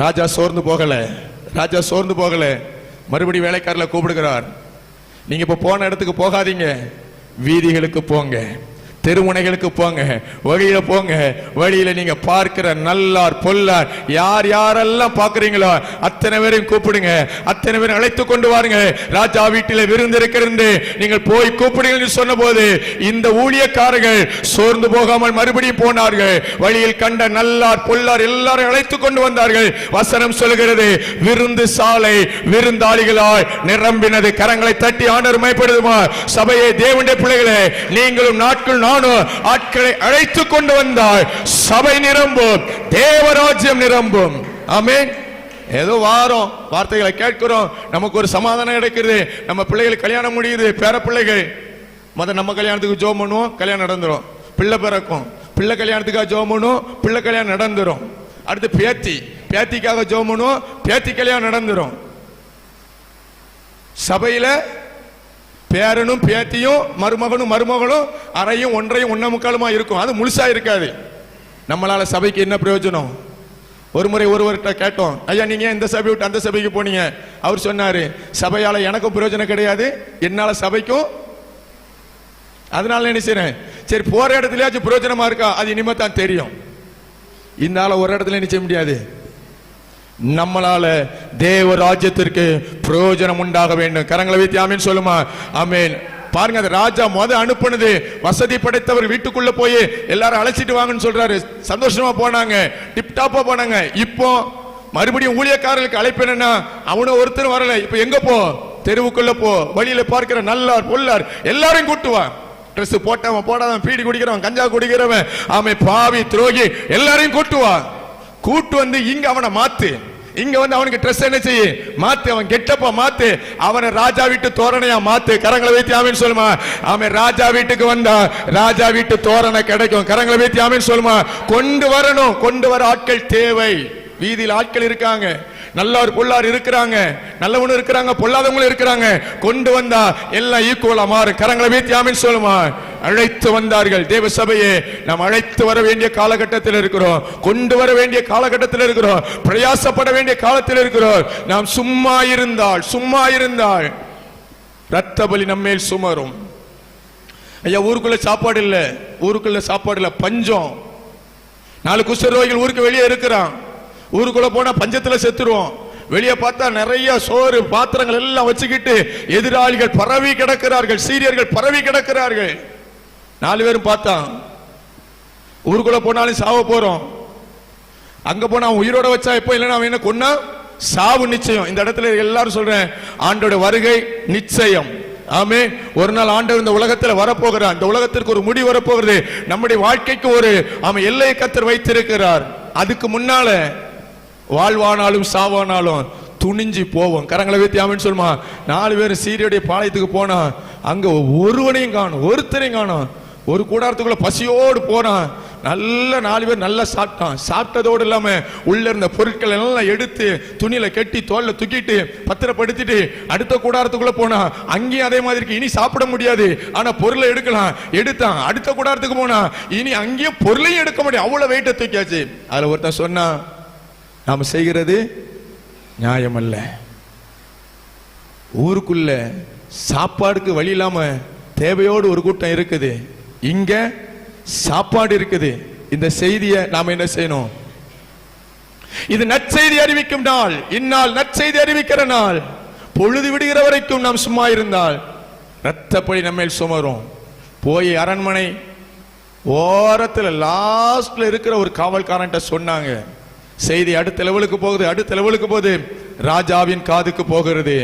ராஜா சோர்ந்து போகல. மறுபடி வேலைக்காரல கூப்பிடுகிறார். நீங்க இப்ப போன இடத்துக்கு போகாதீங்க, வீதிகளுக்கு போங்க, தெருமுனைகளுக்கு போங்க, வழியில போங்க. வழியில நீங்க பார்க்கிற நல்லார் பொல்லார் யார் யாரெல்லாம் பாக்குறீங்களோ அத்தனை பேரையும் கூப்பிடுங்க, அத்தனை பேரும் அழைத்து கொண்டு வாருங்க. ராஜா வீட்டில விருந்து இருக்கிறது, நீங்கள் போய் கூப்பிடுங்க சொன்ன போது இந்த ஊழியக்காரர்கள் சோர்ந்து போகாமல் மறுபடியும் போனார்கள். வழியில் கண்ட நல்லார் பொல்லார் எல்லாரும் அழைத்து கொண்டு வந்தார்கள். வசனம் சொல்கிறது, விருந்து சாலை விருந்தாளிகளால் நிரம்பினது. கரங்களை தட்டி ஆண்டவர் மகிமைப்படுத்துமா. சபையை தேவனுடைய பிள்ளைகளே, நீங்களும் நாட்கள் ஆட்களை அழைத்து கொண்டு வந்தால் சபை நிரம்பும், தேவராஜ்யம் நிரம்பும். ஆமென். ஏதோ வாரம் வார்த்தைகளை கேட்கிறோம், நமக்கு ஒரு சமாதானம் கிடைக்கிறது, நம்ம பிள்ளைகளுக்கு கல்யாணம் முடியுது, பேர பிள்ளைகள். நம்ம கல்யாணத்துக்கு ஜெபம் பண்ணுவோம், கல்யாணம் நடந்துரும். பிள்ளை பிறக்கும், பிள்ளை கல்யாணத்துக்காக ஜெபம் பண்ணுவோம், பிள்ளை கல்யாணம் நடந்துரும். அடுத்து பேத்திக்காக ஜெபம் பண்ணுவோம், பேத்தி கல்யாணம் நடந்துரும். சபையில பேரனும் பேத்தியும் மருமகனும் மருமகளும் அறையும் ஒன்றையும் 1.25 இருக்கும். அது முழுசா இருக்காது. நம்மளால சபைக்கு என்ன பிரயோஜனம்? ஒரு முறை ஒருவர்கிட்ட கேட்டோம், ஐயா நீங்க இந்த சபை விட்டு அந்த சபைக்கு போனீங்க. அவர் சொன்னாரு, சபையால எனக்கும் பிரயோஜனம் கிடையாது, என்னால சபைக்கும். அதனால என்ன செய்றேன், சரி போற இடத்துலயாச்சும் பிரயோஜனமா இருக்கா, அது இனிமே தான் தெரியும். இந்தால ஒரு இடத்துல என்ன செய்ய முடியாது. நம்மளால தேவ ராஜ்யத்திற்கு பிரயோஜனம் உண்டாக வேண்டும். கரங்களை வைத்து ஆமென் சொல்லுமா. ஆமென். பாருங்க, அந்த ராஜா அனுப்புனது வசதி படைத்தவர் வீட்டுக்குள்ள போய் எல்லாரும் அழைச்சிட்டு வாங்கன்னு சொல்றாரு. சந்தோஷமா போனாங்க, டிப்டாப்பா போனாங்க. இப்போ மறுபடியும் ஊழியக்காரர்களுக்கு அழைப்பு என்னன்னா, அவனும் ஒருத்தர் வரல. இப்ப எங்க போ, தெருவுக்குள்ள போ, வழியில பார்க்கிற நல்லார் பொல்லார் எல்லாரையும் கூட்டுவான். ட்ரெஸ் போட்டவன் போடாதவன், பீடி குடிக்கிறவன், கஞ்சா குடிக்கிறவன், அவன் பாவி துரோகி எல்லாரையும் கூட்டுவான். கூட்டு வந்து இங்க அவனை மாத்து, இங்க வந்து அவனுக்கு ட்ரெஸ் என்ன செய்ய மாத்து, அவன் கெட்டப்ப மாத்து, அவனை ராஜா வீட்டு தோரணையா மாத்து. கரங்களை வைத்து ஆமென் சொல்லுமா. அவன் ராஜா வீட்டுக்கு வந்தா ராஜா வீட்டு தோரணை கிடைக்கும். கரங்களை வைத்து ஆமென் சொல்லுமா. கொண்டு வரணும், கொண்டு வர ஆட்கள் தேவை. வீதியில் ஆட்கள் இருக்காங்க, நல்லவர் பொல்லார் இருக்கிறாங்க, நல்லவனும் இருக்கிறாங்க, பொல்லாதவங்களும் இருக்கிறாங்க. கொண்டு வந்தா எல்லாம் ஈக்குவலா மாறும். கரங்களை வீத்தி ஆமென் சொல்லுமா. அழைத்து வந்தார்கள். தேவ சபையே, நாம் அழைத்து வர வேண்டிய காலகட்டத்தில் இருக்கிறோம், கொண்டு வர வேண்டிய காலகட்டத்தில் இருக்கிறோம், பிரயாசப்பட வேண்டிய காலத்தில் இருக்கிறோம். நாம் சும்மா இருந்தால் இரத்த பலி நம்மேல் சுமரும். ஐயா, ஊருக்குள்ள சாப்பாடு இல்ல, ஊருக்குள்ள சாப்பாடு இல்ல, பஞ்சம். 4 குஷ்டரோகிகள் ஊருக்கு வெளியே இருக்கிறான். ஊருக்குள்ள போனா பஞ்சத்துல செத்துருவோம். வெளியே பார்த்தா நிறைய சோறு பாத்திரங்கள் எல்லாம் வச்சுக்கிட்டு எதிராளிகள் பரவி கிடக்கிறார்கள், சீரியர்கள் பரவி கிடக்கிறார்கள். 4 பேரும் பார்த்தான், ஊருக்குள்ள போனாலும் சாவ போறோம், அங்க போனா உயிரோட வச்சா எப்போ, இல்லைன்னா அவன் என்ன கொன்னா சாவு நிச்சயம். இந்த இடத்துல எல்லாரும் சொல்றேன், ஆண்டோட வருகை நிச்சயம். ஆமே, ஒரு நாள் ஆண்டவர் இந்த உலகத்தில் வரப்போகிறார். இந்த உலகத்திற்கு ஒரு முடிவு வரப்போகிறது. நம்முடைய வாழ்க்கைக்கு ஒரு எல்லையை கர்த்தர் வைத்திருக்கிறார். அதுக்கு முன்னால வாழ்வானாலும் சாவானாலும் துணிஞ்சு போவோம். கரங்களை வைத்து ஆமென் சொல்லுமா. 4 பேர் சீரியருடைய பாளையத்துக்கு போனா அங்க ஒருவனையும் காணும், ஒருத்தரையும் காணும். ஒரு கூடாரத்துக்குள்ள பசியோடு போனான். நல்ல 4 பேர் நல்லா சாப்பிட்டான். சாப்பிட்டதோடு இல்லாம உள்ள இருந்த பொருட்கள் எல்லாம் எடுத்து துணியில கட்டி தோல்ல தூக்கிட்டு பத்திரப்படுத்திட்டு அடுத்த கூடாரத்துக்குள்ள போனா. அங்கேயும் அதே மாதிரி இனி சாப்பிட முடியாது, ஆனா பொருளை எடுக்கலாம். எடுத்தான். அடுத்த கூடாரத்துக்கு போனா இனி அங்கேயும் பொருளையும் எடுக்க முடியாது, அவ்வளவு வெயிட்ட தூக்கியாச்சு. அதுல ஒருத்தன் சொன்னா, நாம செய்கிறது நியாயம் அல்ல. ஊருக்குள்ள சாப்பாடுக்கு வழி இல்லாம தேவையோடு ஒரு கூட்டம் இருக்குது, இங்க சாப்பாடு இருக்குது. இந்த செய்தியை நாம என்ன செய்யணும்? இது நற்செய்தி அறிவிக்கும் நாள், இந்நாள் நற்செய்தி அறிவிக்கிற நாள். பொழுது விடுகிற வரைக்கும் நாம் சும்மா இருந்தால் இரத்தப்பழி நம்ம சுமரும். போய் அரண்மனை ஓரத்துல லாஸ்ட்ல இருக்கிற ஒரு காவல்காரன்ட்ட சொன்னாங்க, செய்தி அடுத்த லெவலுக்கு போகுது, அடுத்த லெவலுக்கு போகுது, ராஜாவின் காதுக்கு போகிறது,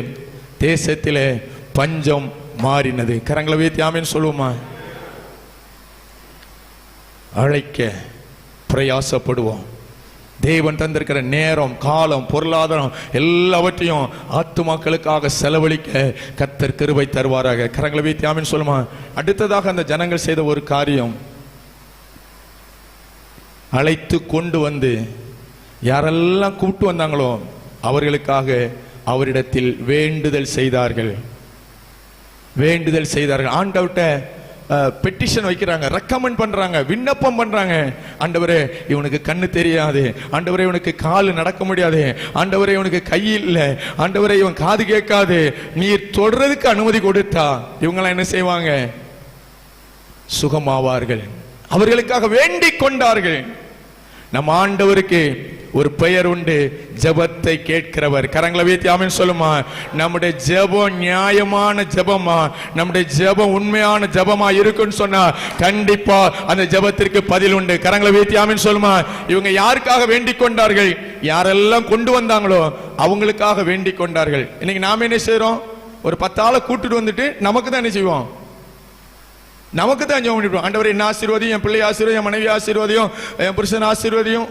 தேசத்திலே பஞ்சம் மாறினது. கரங்களை வைத்து ஆமென் சொல்லுவோமா. அழைக்க பிரயாசப்படுவோம். தேவன் தந்திருக்கிற நேரம், காலம், பொருளாதாரம் எல்லாவற்றையும் ஆத்துமாக்களுக்காக செலவழிக்க கர்த்தர் கிருபை தருவாராக. கரங்களை வைத்து ஆமென் சொல்லுமா. அடுத்ததாக அந்த ஜனங்கள் செய்த ஒரு காரியம், அழைத்து கொண்டு வந்து யாரெல்லாம் கூப்பிட்டு வந்தாங்களோ அவர்களுக்காக அவரிடத்தில் வேண்டுதல் செய்தார்கள். ஆண்டவர்கிட்ட பெட்டிஷன் வைக்கிறாங்க, ரெக்கமெண்ட் பண்றாங்க, விண்ணப்பம் பண்றாங்க. ஆண்டவரே, இவனுக்கு கண்ணு தெரியாது, ஆண்டவரே இவனுக்கு கால் நடக்க முடியாது, ஆண்டவரே இவனுக்கு கை இல்லை, ஆண்டவரே இவன் காது கேட்காது, நீர் தொடறதுக்கு அனுமதி கொடுத்தா இவங்கெல்லாம் என்ன செய்வாங்க? சுகமாவார்கள். அவர்களுக்காக வேண்டிக் கொண்டார்கள். நம் ஆண்டவருக்கு ஒரு பெயர் உண்டு, ஜெபத்தை கேட்கிறவர். கரங்களை வைத்து ஆமென் சொல்லுமா. நம்முடைய ஜெபம் நியாயமான ஜெபமா, நம்முடைய ஜெபம் உண்மையான ஜெபமா இருக்குன்னு சொன்னா கண்டிப்பா அந்த ஜெபத்திற்கு பதில் உண்டு. கரங்களை வைத்து ஆமென் சொல்லுமா. இவங்க யாருக்காக வேண்டிக் கொண்டார்கள்? யாரெல்லாம் கொண்டு வந்தாங்களோ அவங்களுக்காக வேண்டிக் கொண்டார்கள். இன்னைக்கு நாம என்ன செய்யறோம்? ஒரு 10 ஆளை கூட்டிட்டு வந்துட்டு நமக்கு தான் என்ன செய்வோம்? நமக்கு தான் ஜெபம் பண்ணிடுவோம். ஆண்டவரே என்ன ஆசீர்வதியும், என் பிள்ளை ஆசீர்வதியும், என் மனைவி ஆசீர்வதியும், என் புருஷன் ஆசீர்வதியும்.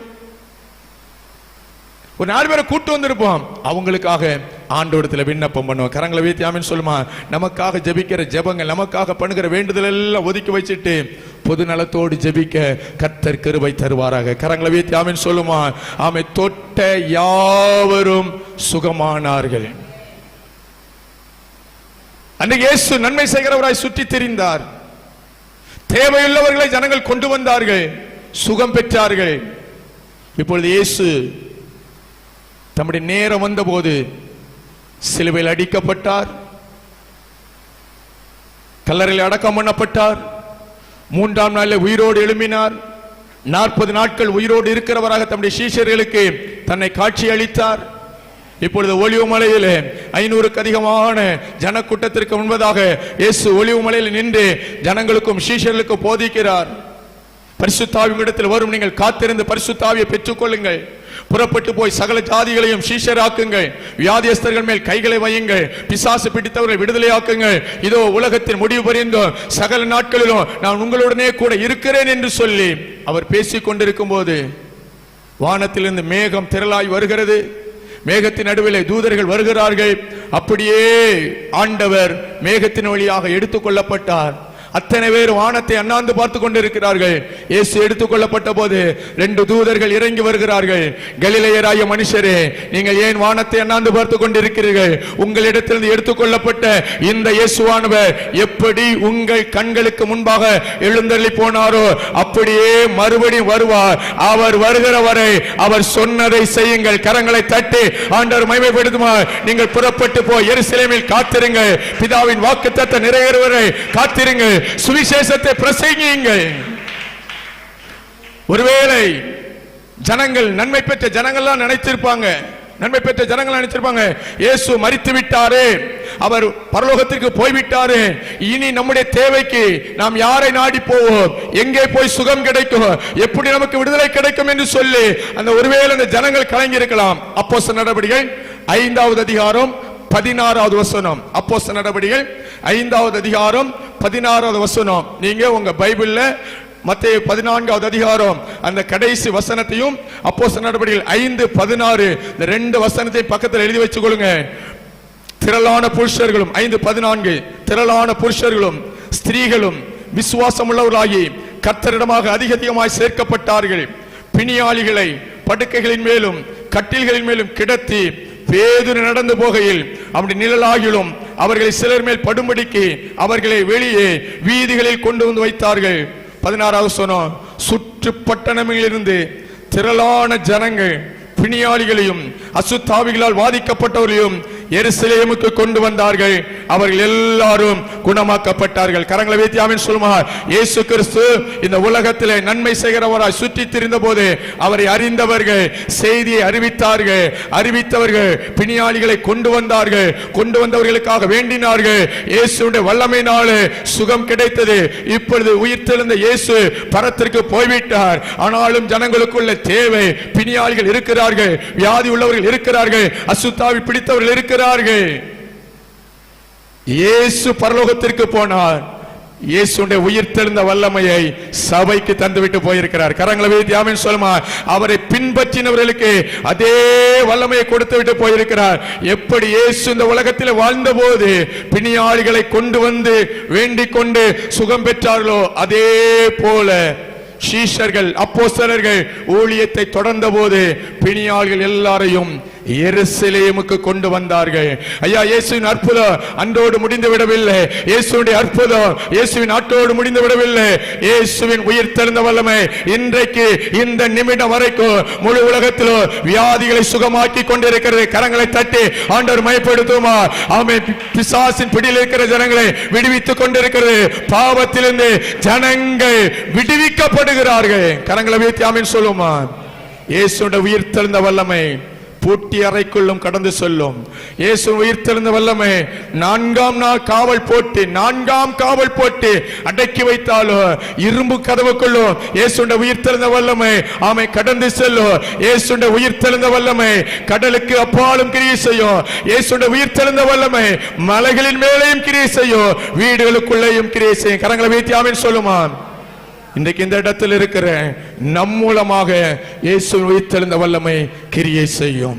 ஒரு 4 பேரை கூட்டு வந்திருப்போம், அவங்களுக்காக ஆண்டவரிடத்துல விண்ணப்பம் பண்ணுவோம். கரங்களை வைத்து ஆமென் சொல்லுமா. நமக்காக ஜெபிக்கிற ஜெபங்கள், நமக்காக பண்ணுகிற வேண்டுதல் எல்லாம் ஒதுக்கி வச்சுட்டு பொது நலத்தோடு ஜெபிக்க கர்த்தர் கிருபை தருவாராக. கரங்களை வைத்து ஆமென் சொல்லுமா. ஆமை தொட்ட யாவரும் சுகமானார்கள். அன்றைக்கு இயேசு நன்மை செய்கிறவராய் சுற்றி திரிந்தார். தேவையுள்ளவர்களை ஜனங்கள் கொண்டு வந்தார்கள், சுகம் பெற்றார்கள். இப்பொழுது இயேசு தம்முடைய நேரம் வந்தபோது சிலுவையில் அடிக்கப்பட்டார், கல்லறையில் அடக்கம் பண்ணப்பட்டார், 3ஆம் நாளில் உயிரோடு எழும்பினார். 40 நாட்கள் உயிரோடு இருக்கிறவராக தம்முடைய சீஷர்களுக்கு தன்னை காட்சி அளித்தார். இப்பொழுது ஒலிவு மலையிலே 500க்கு அதிகமான ஜனக்கூட்டத்திற்கு முன்பதாக இயேசு ஒலிவு மலையில் நின்று ஜனங்களுக்கும் சீஷர்களுக்கும் போதிக்கிறார். பரிசுத்த ஆவியிடத்தில் வரும் நீங்கள் காத்திருந்து பரிசுத்த ஆவியை பெற்றுக் கொள்ளுங்கள். புறப்பட்டு போய் சகல ஜாதிகளையும் சீஷராக்குங்கள். வியாதியஸ்தர்கள் மேல் கைகளை வையுங்கள். பிசாசு பிடித்தவர்கள் விடுதலையாக்குங்கள். இதோ உலகத்தின் முடிவு பரியந்தம் சகல நாட்களிலும் நான் உங்களுடனே கூட இருக்கிறேன் என்று சொல்லி அவர் பேசிக் கொண்டிருக்கும் போது வானத்திலிருந்து மேகம் திரளாய் வருகிறது. மேகத்தின் நடுவிலே தூதர்கள் வருகிறார்கள். அப்படியே ஆண்டவர் மேகத்தின் வழியாக எடுத்துக் கொள்ளப்பட்டார். அத்தனை பேர் வானத்தை அண்ணாந்து பார்த்து கொண்டிருக்கிறார்கள். இயேசு எடுத்துக்கொள்ளப்பட்ட போது 2 தூதர்கள் இறங்கி வருகிறார்கள். கலிலேயராய மனுஷரே, நீங்கள் ஏன் வானத்தை அண்ணாந்து பார்த்து கொண்டிருக்கிறீர்கள்? உங்களிடத்திலிருந்து எடுத்துக்கொள்ளப்பட்ட இந்த இயேசுவானவர் எப்படி உங்கள் கண்களுக்கு முன்பாக எழுந்தருளி போனாரோ அப்படியே மறுபடியும் வருவார். அவர் வருகிற வரை அவர் சொன்னதை செய்யுங்கள். கரங்களை தட்டி ஆண்டவர் மகிமைப்படுத்துமார். நீங்கள் புறப்பட்டு போய் எருசலேமில் காத்திருங்கள். பிதாவின் வாக்குத்தத்தம் நிறைவேறுவரை காத்திருங்கள். சுவிசேஷத்தை பிரசங்கியுங்கள். ஒருவேளை ஜனங்கள், நன்மை பெற்ற ஜனங்கள்லாம் நினைச்சிருப்பாங்க, இயேசு மரித்து விட்டாரே, அவர் பரலோகத்திற்கு போய்விட்டாரே, இனி நம்முடைய தேவைக்கு நாம் யாரை நாடி போவோம், எங்கே போய் சுகம் கிடைக்கும், எப்படி நமக்கு விடுதலை கிடைக்கும் என்று சொல்லி அந்த ஒருவேளை அந்த ஜனங்கள் கலங்கி இருக்கலாம். அப்போஸ்தலர் நடபடிகள் 5வது அதிகாரம் 16வது வசனம். அப்போஸ்தலர் நடபடிகள் 5வது அதிகாரம் 16வது வசனம். நீங்க உங்க பைபிள்ல மத்தேயு 14வது அதிகாரம் அந்த கடைசி வசனத்தையும் அப்போஸ்தலர் நடபடிகள் 5:16 இந்த 2 வசனத்தை பக்கத்தில் எழுதி வச்சுக் கொள்ளுங்க. திரளான புருஷர்களும் 5:14 திரளான புருஷர்களும் ஸ்திரீகளும் விசுவாசம் உள்ளவர்களாகி கர்த்தரிடமாக அதிகமாய் சேர்க்கப்பட்டார்கள். பிணியாளிகளை படுக்கைகளின் மேலும் கட்டில்களின் மேலும் கிடத்தி பேதுரு நடந்து போகையில் அப்படி நிழலாகிலும் அவர்களை சிலர் மேல் படும்படிக்கு அவர்களை வெளியே வீதிகளில் கொண்டு வந்து வைத்தார்கள். 16வது சொன்னோம். சுற்று பட்டணங்களிலிருந்து திரளான ஜனங்கள் பிணியாளிகளையும் அசுத்தாவிகளால் வாதிக்கப்பட்டவர்களையும் எருசலேமுக்கு கொண்டு வந்தார்கள். அவர்கள் எல்லாரும் குணமாக்கப்பட்டார்கள். கரங்களை வைத்து ஆமென் சொல்லுமா. இயேசு கிறிஸ்து இந்த உலகத்திலே நன்மை செய்கிறவராய் சுற்றி திரிந்த போது அவரை அறிந்தவர்கள் செய்தியை அறிவித்தார்கள். அறிவித்தவர்கள் பிணியாளிகளை கொண்டு வந்தார்கள். கொண்டு வந்தவர்களுக்காக வேண்டினார்கள். இயேசுடைய வல்லமையினாலே சுகம் கிடைத்தது. இப்பொழுது உயிர்த்தெழுந்த இயேசு பரத்திற்கு போய்விட்டார். ஆனாலும் ஜனங்களுக்குள்ள தேவை. பிணியாளிகள் இருக்கிறார்கள், வியாதி உள்ளவர்கள் இருக்கிறார்கள், அசுத்தாவி பிடித்தவர்கள் இருக்கிறார்கள். இயேசு பரலோகத்திற்கு போனார். இயேசுடைய உயிர்த்தெழுந்த வல்லமையை சபைக்கு தந்துவிட்டு போயிருக்கிறார். கரங்களை வைத்து ஆமென் சொல்லுமா. அவரை பின்பற்றினவர்களுக்கு அதே வல்லமையை கொடுத்து விட்டு போயிருக்கிறார். எப்படி இயேசு இந்த உலகத்தில் வாழ்ந்த போது பிணியாளிகளை கொண்டு வந்து வேண்டிக் கொண்டு சுகம் பெற்றார்களோ அதே போல சீஷர்கள் அப்போஸ்தலர்கள் ஊழியத்தை தொடர்ந்த போது பிணியாளிகள் எல்லாரையும் எருசலேமுக்கு கொண்டு வந்தார்கள். ஐயா, இயேசுவின் அற்புதம் அன்றோடு முடிந்து விடவில்லை. இயேசுவின் அற்புதம் இயேசுவின் நாட்டோடு முடிந்து விடவில்லை. இயேசுவின் உயிர்த்தெழுந்த வல்லமை இன்றைக்கு இந்த நிமிடம் வரைக்கும் முழு உலகத்திலும் வியாதிகளை சுகமாக்கி கொண்டிருக்கிறது. கரங்களை தட்டி ஆண்டவர் மயப்படுத்துமா. ஆமென். பிசாசின் பிடியில் இருக்கிற ஜனங்களை விடுவித்துக் கொண்டிருக்கிறது. பாவத்திலிருந்து ஜனங்கள் விடுவிக்கப்படுகிறார்கள். கரங்களை வைத்து ஆமென் சொல்லுமா. இயேசுவின் உயிர்த்தெழுந்த வல்லமை பூட்டி அறைக்குள்ளும் கடந்து சொல்லும். இயேசு உயிர்த்தெழுந்த வல்லமை 4ஆம் நாள் காவல் போட்டு அடக்கி வைத்தாலும் இரும்பு கதவுக்குள்ளும் இயேசுடைய உயிர்த்தெழுந்த வல்லமை ஆமை கடந்து செல்லும். இயேசுடைய உயிர்த்தெழுந்த வல்லமை கடலுக்கு அப்பாலும் கிரியை செய்யும். இயேசுடைய உயிர்த்தெழுந்த வல்லமை மலைகளின் மேலேயும் கிரியை செய்யும், வீடுகளுக்குள்ளேயும் கிரியை செய்யும். கரங்களை வைத்து ஆமென் சொல்லுமா. இன்றைக்கு இந்த இடத்தில் இருக்கிற நம் மூலமாக இயேசு உயிர்த்தெழுந்த வல்லமை கிரியை செய்யும்.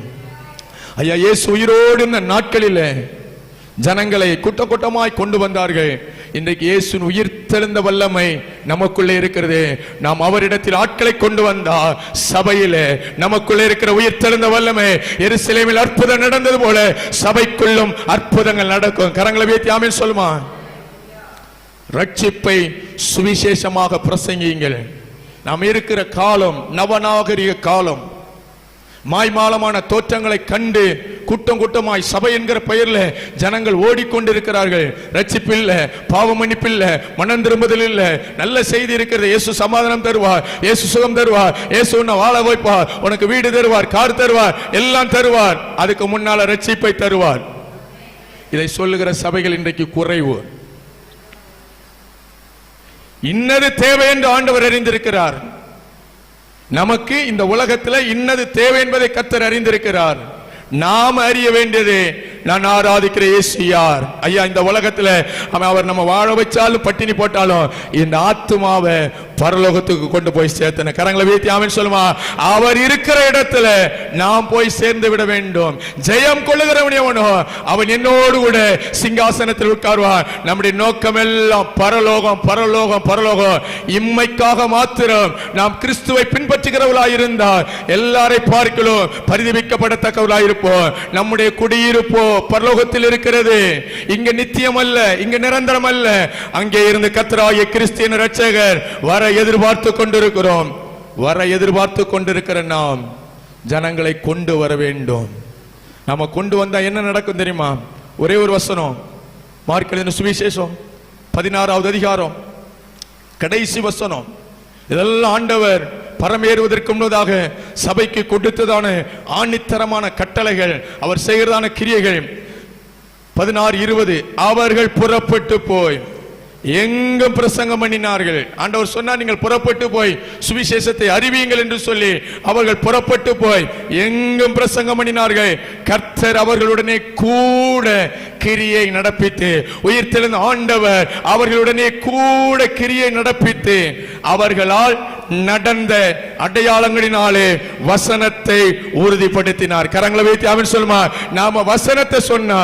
ஐயா, இயேசு உயிரோடு இந்த நாட்களில் ஜனங்களை கூட்டமாய் கொண்டு வந்தார்கள். இன்றைக்கு இயேசு உயிர்த்தெழுந்த வல்லமை நமக்குள்ளே இருக்கிறது. நாம் அவரிடத்தில் ஆட்களை கொண்டு வந்தால் சபையில நமக்குள்ளே இருக்கிற உயிர்த்தெழுந்த வல்லமை எருசலேமில் அற்புதம் நடந்தது போல சபைக்குள்ளும் அற்புதங்கள் நடக்கும். கரங்களை வைத்து ஆமென் சொல்லுமா. ரட்சிப்பை சுவிசேஷமாக பிரசங்கியுங்கள். நாம் இருக்கிற காலம் நவநாகரிக காலம். மாய்மாலமான தோற்றங்களை கண்டு கூட்டமாய் சபை என்கிற பெயரில் ஜனங்கள் ஓடிக்கொண்டிருக்கிறார்கள். ரட்சிப்பில்ல, பாவ மன்னிப்பில்ல, மனம் திரும்புதல் இல்ல. நல்ல செய்தி இருக்கிறது. இயேசு சமாதானம் தருவார், இயேசு சுகம் தருவார், இயேசு உன்னை வாழ வைப்பார், உனக்கு வீடு தருவார், கார் தருவார், எல்லாம் தருவார். அதுக்கு முன்னால ரட்சிப்பை தருவார். இதை சொல்லுகிற சபைகள் இன்றைக்கு குறைவு. இன்னது தேவை என்று ஆண்டவர் அறிந்திருக்கிறார். நமக்கு இந்த உலகத்தில் இன்னது தேவை என்பதை கர்த்தர் அறிந்திருக்கிறார். நாம் அறிய வேண்டியது, நான் ஆராதிக்கிற இயேசு யார். ஐயா, இந்த உலகத்தில் அவர் நம்ம வாழ வச்சாலும் பட்டினி போட்டாலும் இந்த ஆத்துமாவை பரலோகத்துக்கு கொண்டு போய் சேர்த்தன. கரங்களை வீழ்த்தி ஆமென் சொல்லுமா. அவர் இருக்கிற இடத்துல நாம் போய் சேர்ந்து விட வேண்டும். ஜெயம் கொள்ளுகிறவன் எவனோ அவன் என்னோடு கூட சிங்காசனத்தில் உட்கார்வார். நம்முடைய நோக்கம் எல்லாம் பரலோகம், பரலோகம், பரலோகம். இம்மைக்காக மாத்திரம் நாம் கிறிஸ்துவை பின்பற்றுகிறவர்களாய் இருந்தால் எல்லாரை பார்க்கலாம் பரிதபிக்கப்படத்தக்கவர்களாய் இருப்போம். நம்முடைய குடியிருப்போ பரலோகத்தில் இருக்கிறது. இங்க நித்தியம் அல்ல, இங்க நிரந்தரம் அல்ல. அங்கே இருந்து கர்த்தராகிய கிறிஸ்து இரட்சகர் வர எதிர்பார்த்து கொண்டிருக்கிறோம். வர எதிர்பார்த்து கொண்டிருக்கிற நாம் ஜனங்களை கொண்டு வர வேண்டும். நாம கொண்டு வந்தா என்ன நடக்கும் தெரியுமா? ஒரே ஒரு வசனம், மார்க் எழுதின சுவிசேஷம் 16வது அதிகாரம் கடைசி வசனம். இதெல்லாம் ஆண்டவர் பரமேறுவதற்கு முன்னதாக சபைக்கு கொடுத்ததான ஆணித்தரமான கட்டளைகள், அவர் செய்கிறதான கிரியைகள். 16:20 அவர்கள் புறப்பட்டு போய் எங்கும் பிரசங்கம் பண்ணினார்கள். ஆண்டவர் சொன்னார், நீங்கள் புறப்பட்டு போய் சுவிசேஷத்தை அறிவியுங்கள் என்று சொல்லி அவர்கள் புறப்பட்டு போய் எங்கும் பிரசங்கம் பண்ணினார்கள். கர்த்தர் அவர்களுடனே கூட கிரியை நடப்பித்து, உயிர்த்தெழுந்த ஆண்டவர் அவர்களுடனே கூட கிரியை நடப்பித்து அவர்களால் நடந்த அடையாளங்களினாலே வசனத்தை உறுதிப்படுத்தினார். கரங்களை வைத்து ஆமென் சொல்லுமா. நாம வசனத்தை சொன்னா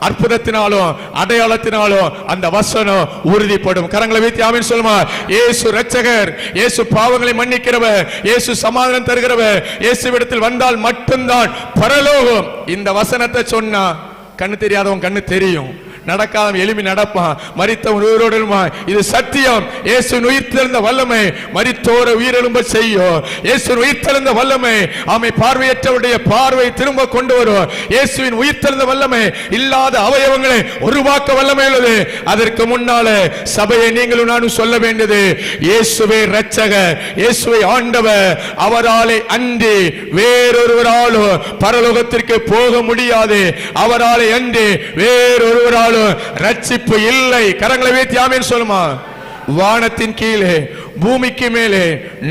அற்புதத்தினாலும் அடையாளத்தினாலும் அந்த வசனம் உறுதிப்படும். கரங்களை வைத்து ஆமென் சொல்லுமா. இயேசு இரட்சகர், இயேசு பாவங்களை மன்னிக்கிறவர், இயேசு சமாதானம் தருகிறவர். இயேசுவிடத்தில் வந்தால் மட்டும்தான் பரலோகம். இந்த வசனத்தை சொன்னா கண்ணு தெரியாதவன் கண்ணு தெரியும், நடக்காதவன் எளிமை நடப்பான், மரித்தவன் உயிரோடு எழுமா. இது சத்தியம். இயேசுவின் உயிர்த்தெழுந்த வல்லமை மரித்தோர உயிரெழும்ப செய்யும். இயேசுவின் உயிர்த்தெழுந்த வல்லமை ஆமை பார்வையற்றவருடைய பார்வை திரும்ப கொண்டு வரும். இயேசுவின் உயிர்த்தெழுந்த வல்லமை இல்லாத அவயவங்களை உருவாக்க வல்லமை உள்ளது. அதற்கு முன்னாலே சபையை நீங்களும் நானும் சொல்ல வேண்டியது, இயேசுவே இரட்சகர், இயேசுவை ஆண்டவர், அவராலே அன்றி வேறொருவராலும் பரலோகத்திற்கு போக முடியாது. அவராலே அன்றி வேறொருவரால் ரட்சிப்பு இல்லை. கரங்களை வைத்து ஆமென் சொல்லுமா. வானத்தின் கீழே பூமிக்கு மேலே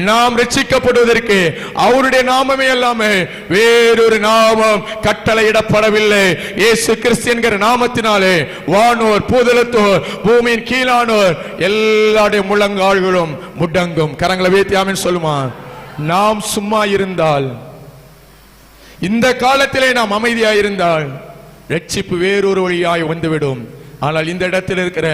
நாம் ரட்சிக்கப்படுவதற்கு அவருடைய நாமமே அல்லாமல் வேறொரு நாமம் கட்டளையிடப்படவில்லை. இயேசு கிறிஸ்து என்கிற நாமத்தினாலே வானோர் பூதலத்தோர் பூமியின் கீழானோர் எல்லாருடைய முழங்கால்களும் முடங்கும். கரங்களை வைத்து ஆமென் சொல்லுமா. நாம் சும்மா இருந்தால், இந்த காலத்திலே நாம் அமைதியாக இருந்தால் ரட்சிப்பு வேறொரு வழியாய் வந்துவிடும். ஆனால் இந்த இடத்தில் இருக்கிற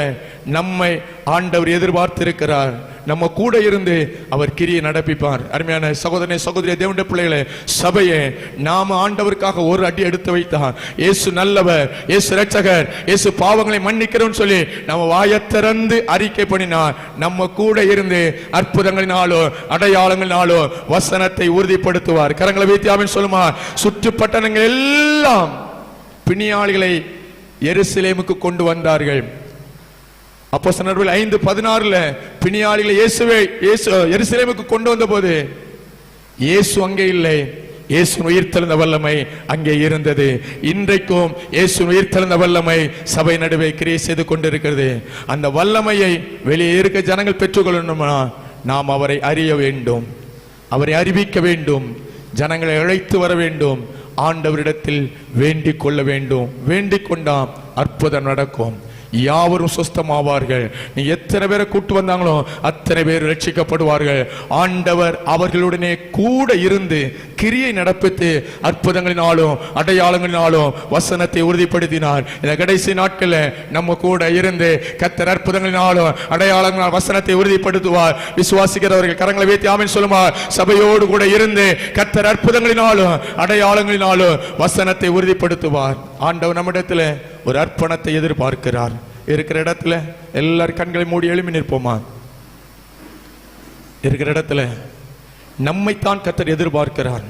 நம்மை ஆண்டவர் எதிர்பார்த்திருக்கிறார். நம்ம கூட இருந்து அவர் கிரியை நடப்பிப்பார். அருமையான சகோதரனே சகோதரிய தேவனுடைய பிள்ளைகளே, சபையை நாம ஆண்டவருக்காக ஒரு அடி எடுத்து வைத்தார். இயேசு நல்லவர், இயேசு இரட்சகர், இயேசு பாவங்களை மன்னிக்கிறோம் சொல்லி நம்ம வாயை திறந்து அறிக்கை பண்ணினார். நம்ம கூட இருந்து அற்புதங்களினாலோ அடையாளங்களினாலோ வசனத்தை உறுதிப்படுத்துவார். கரங்களை வைத்து ஆமென் சொல்லுமா. சுற்றுப்பட்டணங்கள் எல்லாம் பிணியாளிகளை எருசலேமுக்கு கொண்டு வந்தார்கள். அப்போஸ்தலர்கள் 5:16 பிணியாளிகளை எருசலேமுக்கு கொண்டு வந்த போது இயேசு அங்கே இல்லை, இயேசு உயிர்த்தெழுந்த வல்லமை அங்கே இருந்தது. இன்றைக்கும் இயேசு உயிர்த்தெழுந்த வல்லமை சபை நடுவே கிரியை செய்து கொண்டிருக்கிறது. அந்த வல்லமையை வெளியே இருக்க ஜனங்கள் பெற்றுக்கொள்ளணும்னா நாம் அவரை அறிய வேண்டும், அவரை அறிவிக்க வேண்டும், ஜனங்களை அழைத்து வர வேண்டும், ஆண்டவரிடத்தில் வேண்டிக் கொள்ள வேண்டும். வேண்டிக் கொண்டால் அற்புதம் நடக்கும். யாவரும் சுஸ்தமாவார்கள். நீ எத்தனை பேரை கூட்டு வந்தாங்களோ அத்தனை பேர் ரட்சிக்கப்படுவார்கள். ஆண்டவர் அவர்களுடனே கூட இருந்து கிரியை நடப்பித்து அற்புதங்களினாலும் அடையாளங்களினாலும் வசனத்தை உறுதிப்படுத்தினார். இந்த கடைசி நாட்களில் நம்ம கூட இருந்து கர்த்தர் அற்புதங்களினாலும் அடையாளங்களால் வசனத்தை உறுதிப்படுத்துவார். விசுவாசிக்கிறவர்கள் கரங்களை வைத்து ஆமென் சொல்லுவார். சபையோடு கூட இருந்து கர்த்தர் அற்புதங்களினாலும் அடையாளங்களினாலும் வசனத்தை உறுதிப்படுத்துவார். ஆண்டவர் நம்மிடத்தில் ஒரு அர்ப்பணத்தை எதிர்பார்க்கிறார். இருக்கிற இடத்துல எல்லாரும் கண்களை மூடி எழுப்பி நிற்போமா. இருக்கிற இடத்துல நம்மைத்தான் கர்த்தர் எதிர்பார்க்கிறார்.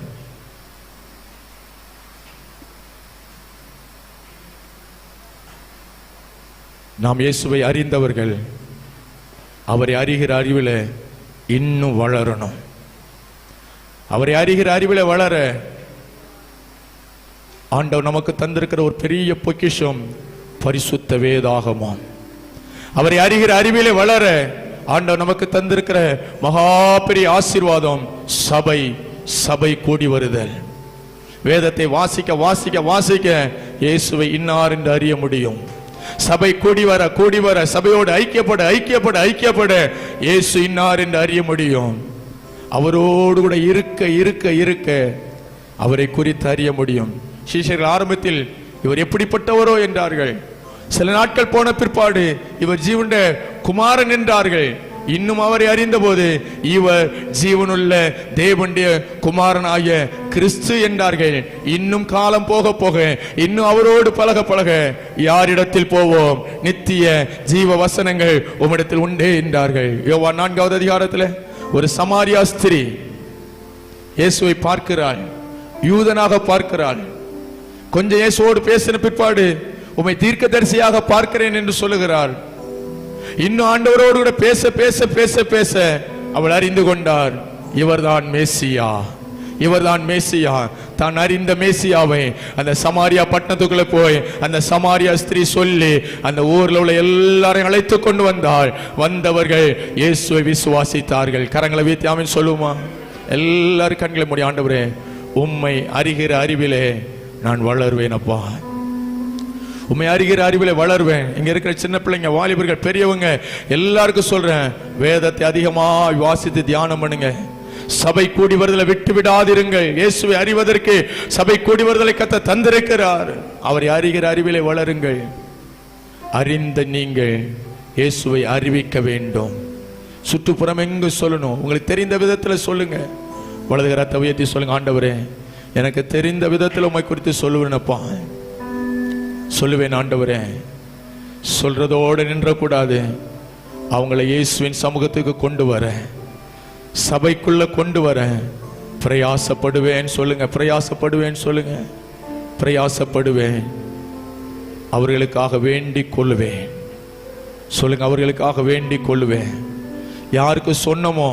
நாம் இயேசுவை அறிந்தவர்கள் அவரை அறிகிற அறிவில் இன்னும் வளரணும். அவரை அறிகிற அறிவில் வளர ஆண்டவர் நமக்கு தந்திருக்கிற ஒரு பெரிய பொக்கிஷம் பரிசுத்த வேதாகமம். அவரை அறிகிற அறிவிலே வளர ஆண்டவர் நமக்கு தந்திருக்கிற மகா பெரிய ஆசீர்வாதம் சபை. சபை கூடி வருதல். வேதத்தை வாசிக்க வாசிக்க வாசிக்க இயேசுவை இன்னார் என்று அறிய முடியும். சபை கூடி வர சபையோடு ஐக்கியப்பட இயேசு இன்னார் என்று அறிய முடியும். அவரோடு கூட இருக்க அவரை குறித்து அறிய முடியும். சீஷர்கள் ஆரம்பத்தில் இவர் எப்படிப்பட்டவரோ என்றார்கள். சில நாட்கள் போன பிற்பாடு இவர் ஜீவனுடைய குமாரன் என்றார்கள். இன்னும் அவரை அறிந்த போது இவர் ஜீவனுள்ள தேவனுடைய குமாரனாகிய கிறிஸ்து என்றார்கள். இன்னும் காலம் போக போக இன்னும் அவரோடு பழக யாரிடத்தில் போவோம்? நித்திய ஜீவ வசனங்கள் உம்மிடத்தில் உண்டே என்றார்கள். யோவான் 4வது அதிகாரத்தில் ஒரு சமாரியா ஸ்திரீ இயேசுவை பார்க்கிறாள், யூதனாக பார்க்கிறாள். கொஞ்சம் இயேசுவோடு பேசின பிற்பாடு உம்மை தீர்க்கதரிசியாக பார்க்கிறேன் என்று சொல்லுகிறாள். இன்னும் ஆண்டவரோடு கூட பேச அவள் அறிந்து கொண்டார், இவர்தான் மேசியா. தான் அறிந்த மேசியாவை அந்த சமாரியா பட்டணத்துக்குள்ள போய் அந்த சமாரியா ஸ்திரீ சொல்லி அந்த ஊர்ல உள்ள எல்லாரையும் அழைத்து கொண்டு வந்தவர்கள் இயேசுவை விசுவாசித்தார்கள். கரங்களை வீத்தி ஆமென் சொல்லுமா? எல்லாரும் கண்களை மூடி, ஆண்டவரே உம்மை அறிகிற அறிவிலே நான் வளருவேன் அப்பா, உம்மை அறிகிற அறிவிலே வளருவேன். இங்க இருக்கிற சின்ன பிள்ளைங்க, வாலிபர்கள், பெரியவங்க எல்லாருக்கும் சொல்றேன், வேதத்தை அதிகமாக வாசித்து தியானம் பண்ணுங்க. சபை கூடி வருதலை விட்டு விடாதிருங்கள். இயேசுவை அறிவதற்கு சபை கூடி வருதலை கர்த்தர் தந்திருக்கிறார். அவரை அறிகிற அறிவிலே வளருங்கள். அறிந்த நீங்கள் இயேசுவை அறிவிக்க வேண்டும். சுற்றுப்புறம் எங்கு சொல்லணும், உங்களுக்கு தெரிந்த விதத்தில் சொல்லுங்க. வலது கரத்தை உயர்த்தி சொல்லுங்க, ஆண்டவரே எனக்கு தெரிந்த விதத்தில் உம்மை குறித்து சொல்லுவேனப்பா, சொல்லுவேன் ஆண்டவரே. சொல்றதோடு நின்றக்கூடாது, அவங்களை இயேசுவின் சமூகத்துக்கு கொண்டு வர, சபைக்குள்ள கொண்டு வர பிரயாசப்படுவேன் சொல்லுங்க. பிரயாசப்படுவேன். அவர்களுக்காக வேண்டிக் கொள்ளுவேன் சொல்லுங்க. அவர்களுக்காக வேண்டிக் கொள்ளுவேன். யாருக்கு சொன்னமோ,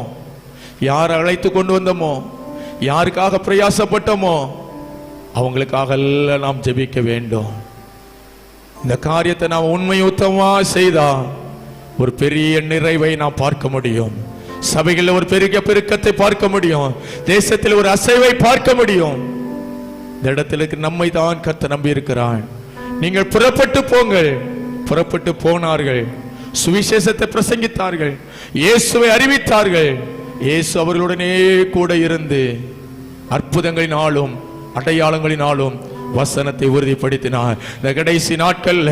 யாரை அழைத்து கொண்டு வந்தோமோ, யாருக்காக பிரயாசப்பட்டோமோ அவங்களுக்காக எல்லாம் நாம் ஜெபிக்க வேண்டும். இந்த காரியத்தை நாம் உண்மை உத்தமா செய்தா ஒரு பெரிய நிறைவை நாம் பார்க்க முடியும். சபைகளில் ஒரு பெரிய பெருக்கத்தை பார்க்க முடியும். தேசத்தில் ஒரு அசைவை பார்க்க முடியும். இந்த இடத்திற்கு நம்மை தான் கர்த்தர் நம்பி இருக்கிறார். நீங்கள் புறப்பட்டு போங்கள். புறப்பட்டு போனார்கள், சுவிசேஷத்தை பிரசங்கித்தார்கள், இயேசுவை அறிவித்தார்கள். இயேசு அவர்களுடனே கூட இருந்து அற்புதங்களினாலும் அடையாளங்களினாலும் வசனத்தை உறுதிப்படுத்தினார். இந்த கடைசி நாட்கள்ல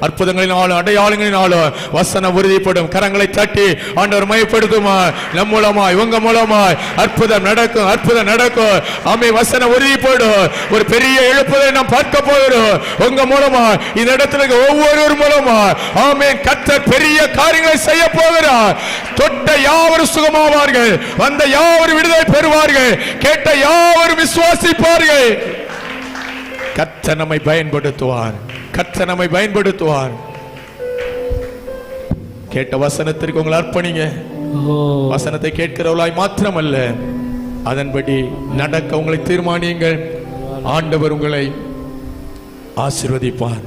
அற்புதங்களினாலும் அடையாளங்களினாலும் வசனம் உறுதிப்படும். கரங்களை தட்டி ஆண்டவர் மையப்படுத்துமா, நம் மூலமாய் உங்க மூலமாய் அற்புதம் நடக்கும். ஆமே, வசனம் உறுதிப்படும். ஒரு பெரிய எழுப்புதலை நாம் பார்க்க போகிறோம் உங்க மூலமா, இந்த இடத்துல ஒவ்வொரு மூலமா. ஆமே, கர்த்தர் பெரிய காரியங்களை செய்ய போகிறார். தொட்ட யாவரும் சுகமாவார்கள், வந்த யாவரும் விடுதலை பெறுவார்கள், கேட்ட யாவரும் விசுவாசிப்பார்கள். கர்த்தர் நம்மை பயன்படுத்துவார். கேட்ட வசனத்திற்கு உங்களை அர்ப்பணிங்க. வசனத்தை கேட்கிறவளாய் மாத்திரமல்ல, அதன்படி நடக்க உங்களை தீர்மானியுங்கள். ஆண்டவர் உங்களை ஆசீர்வதிப்பார்.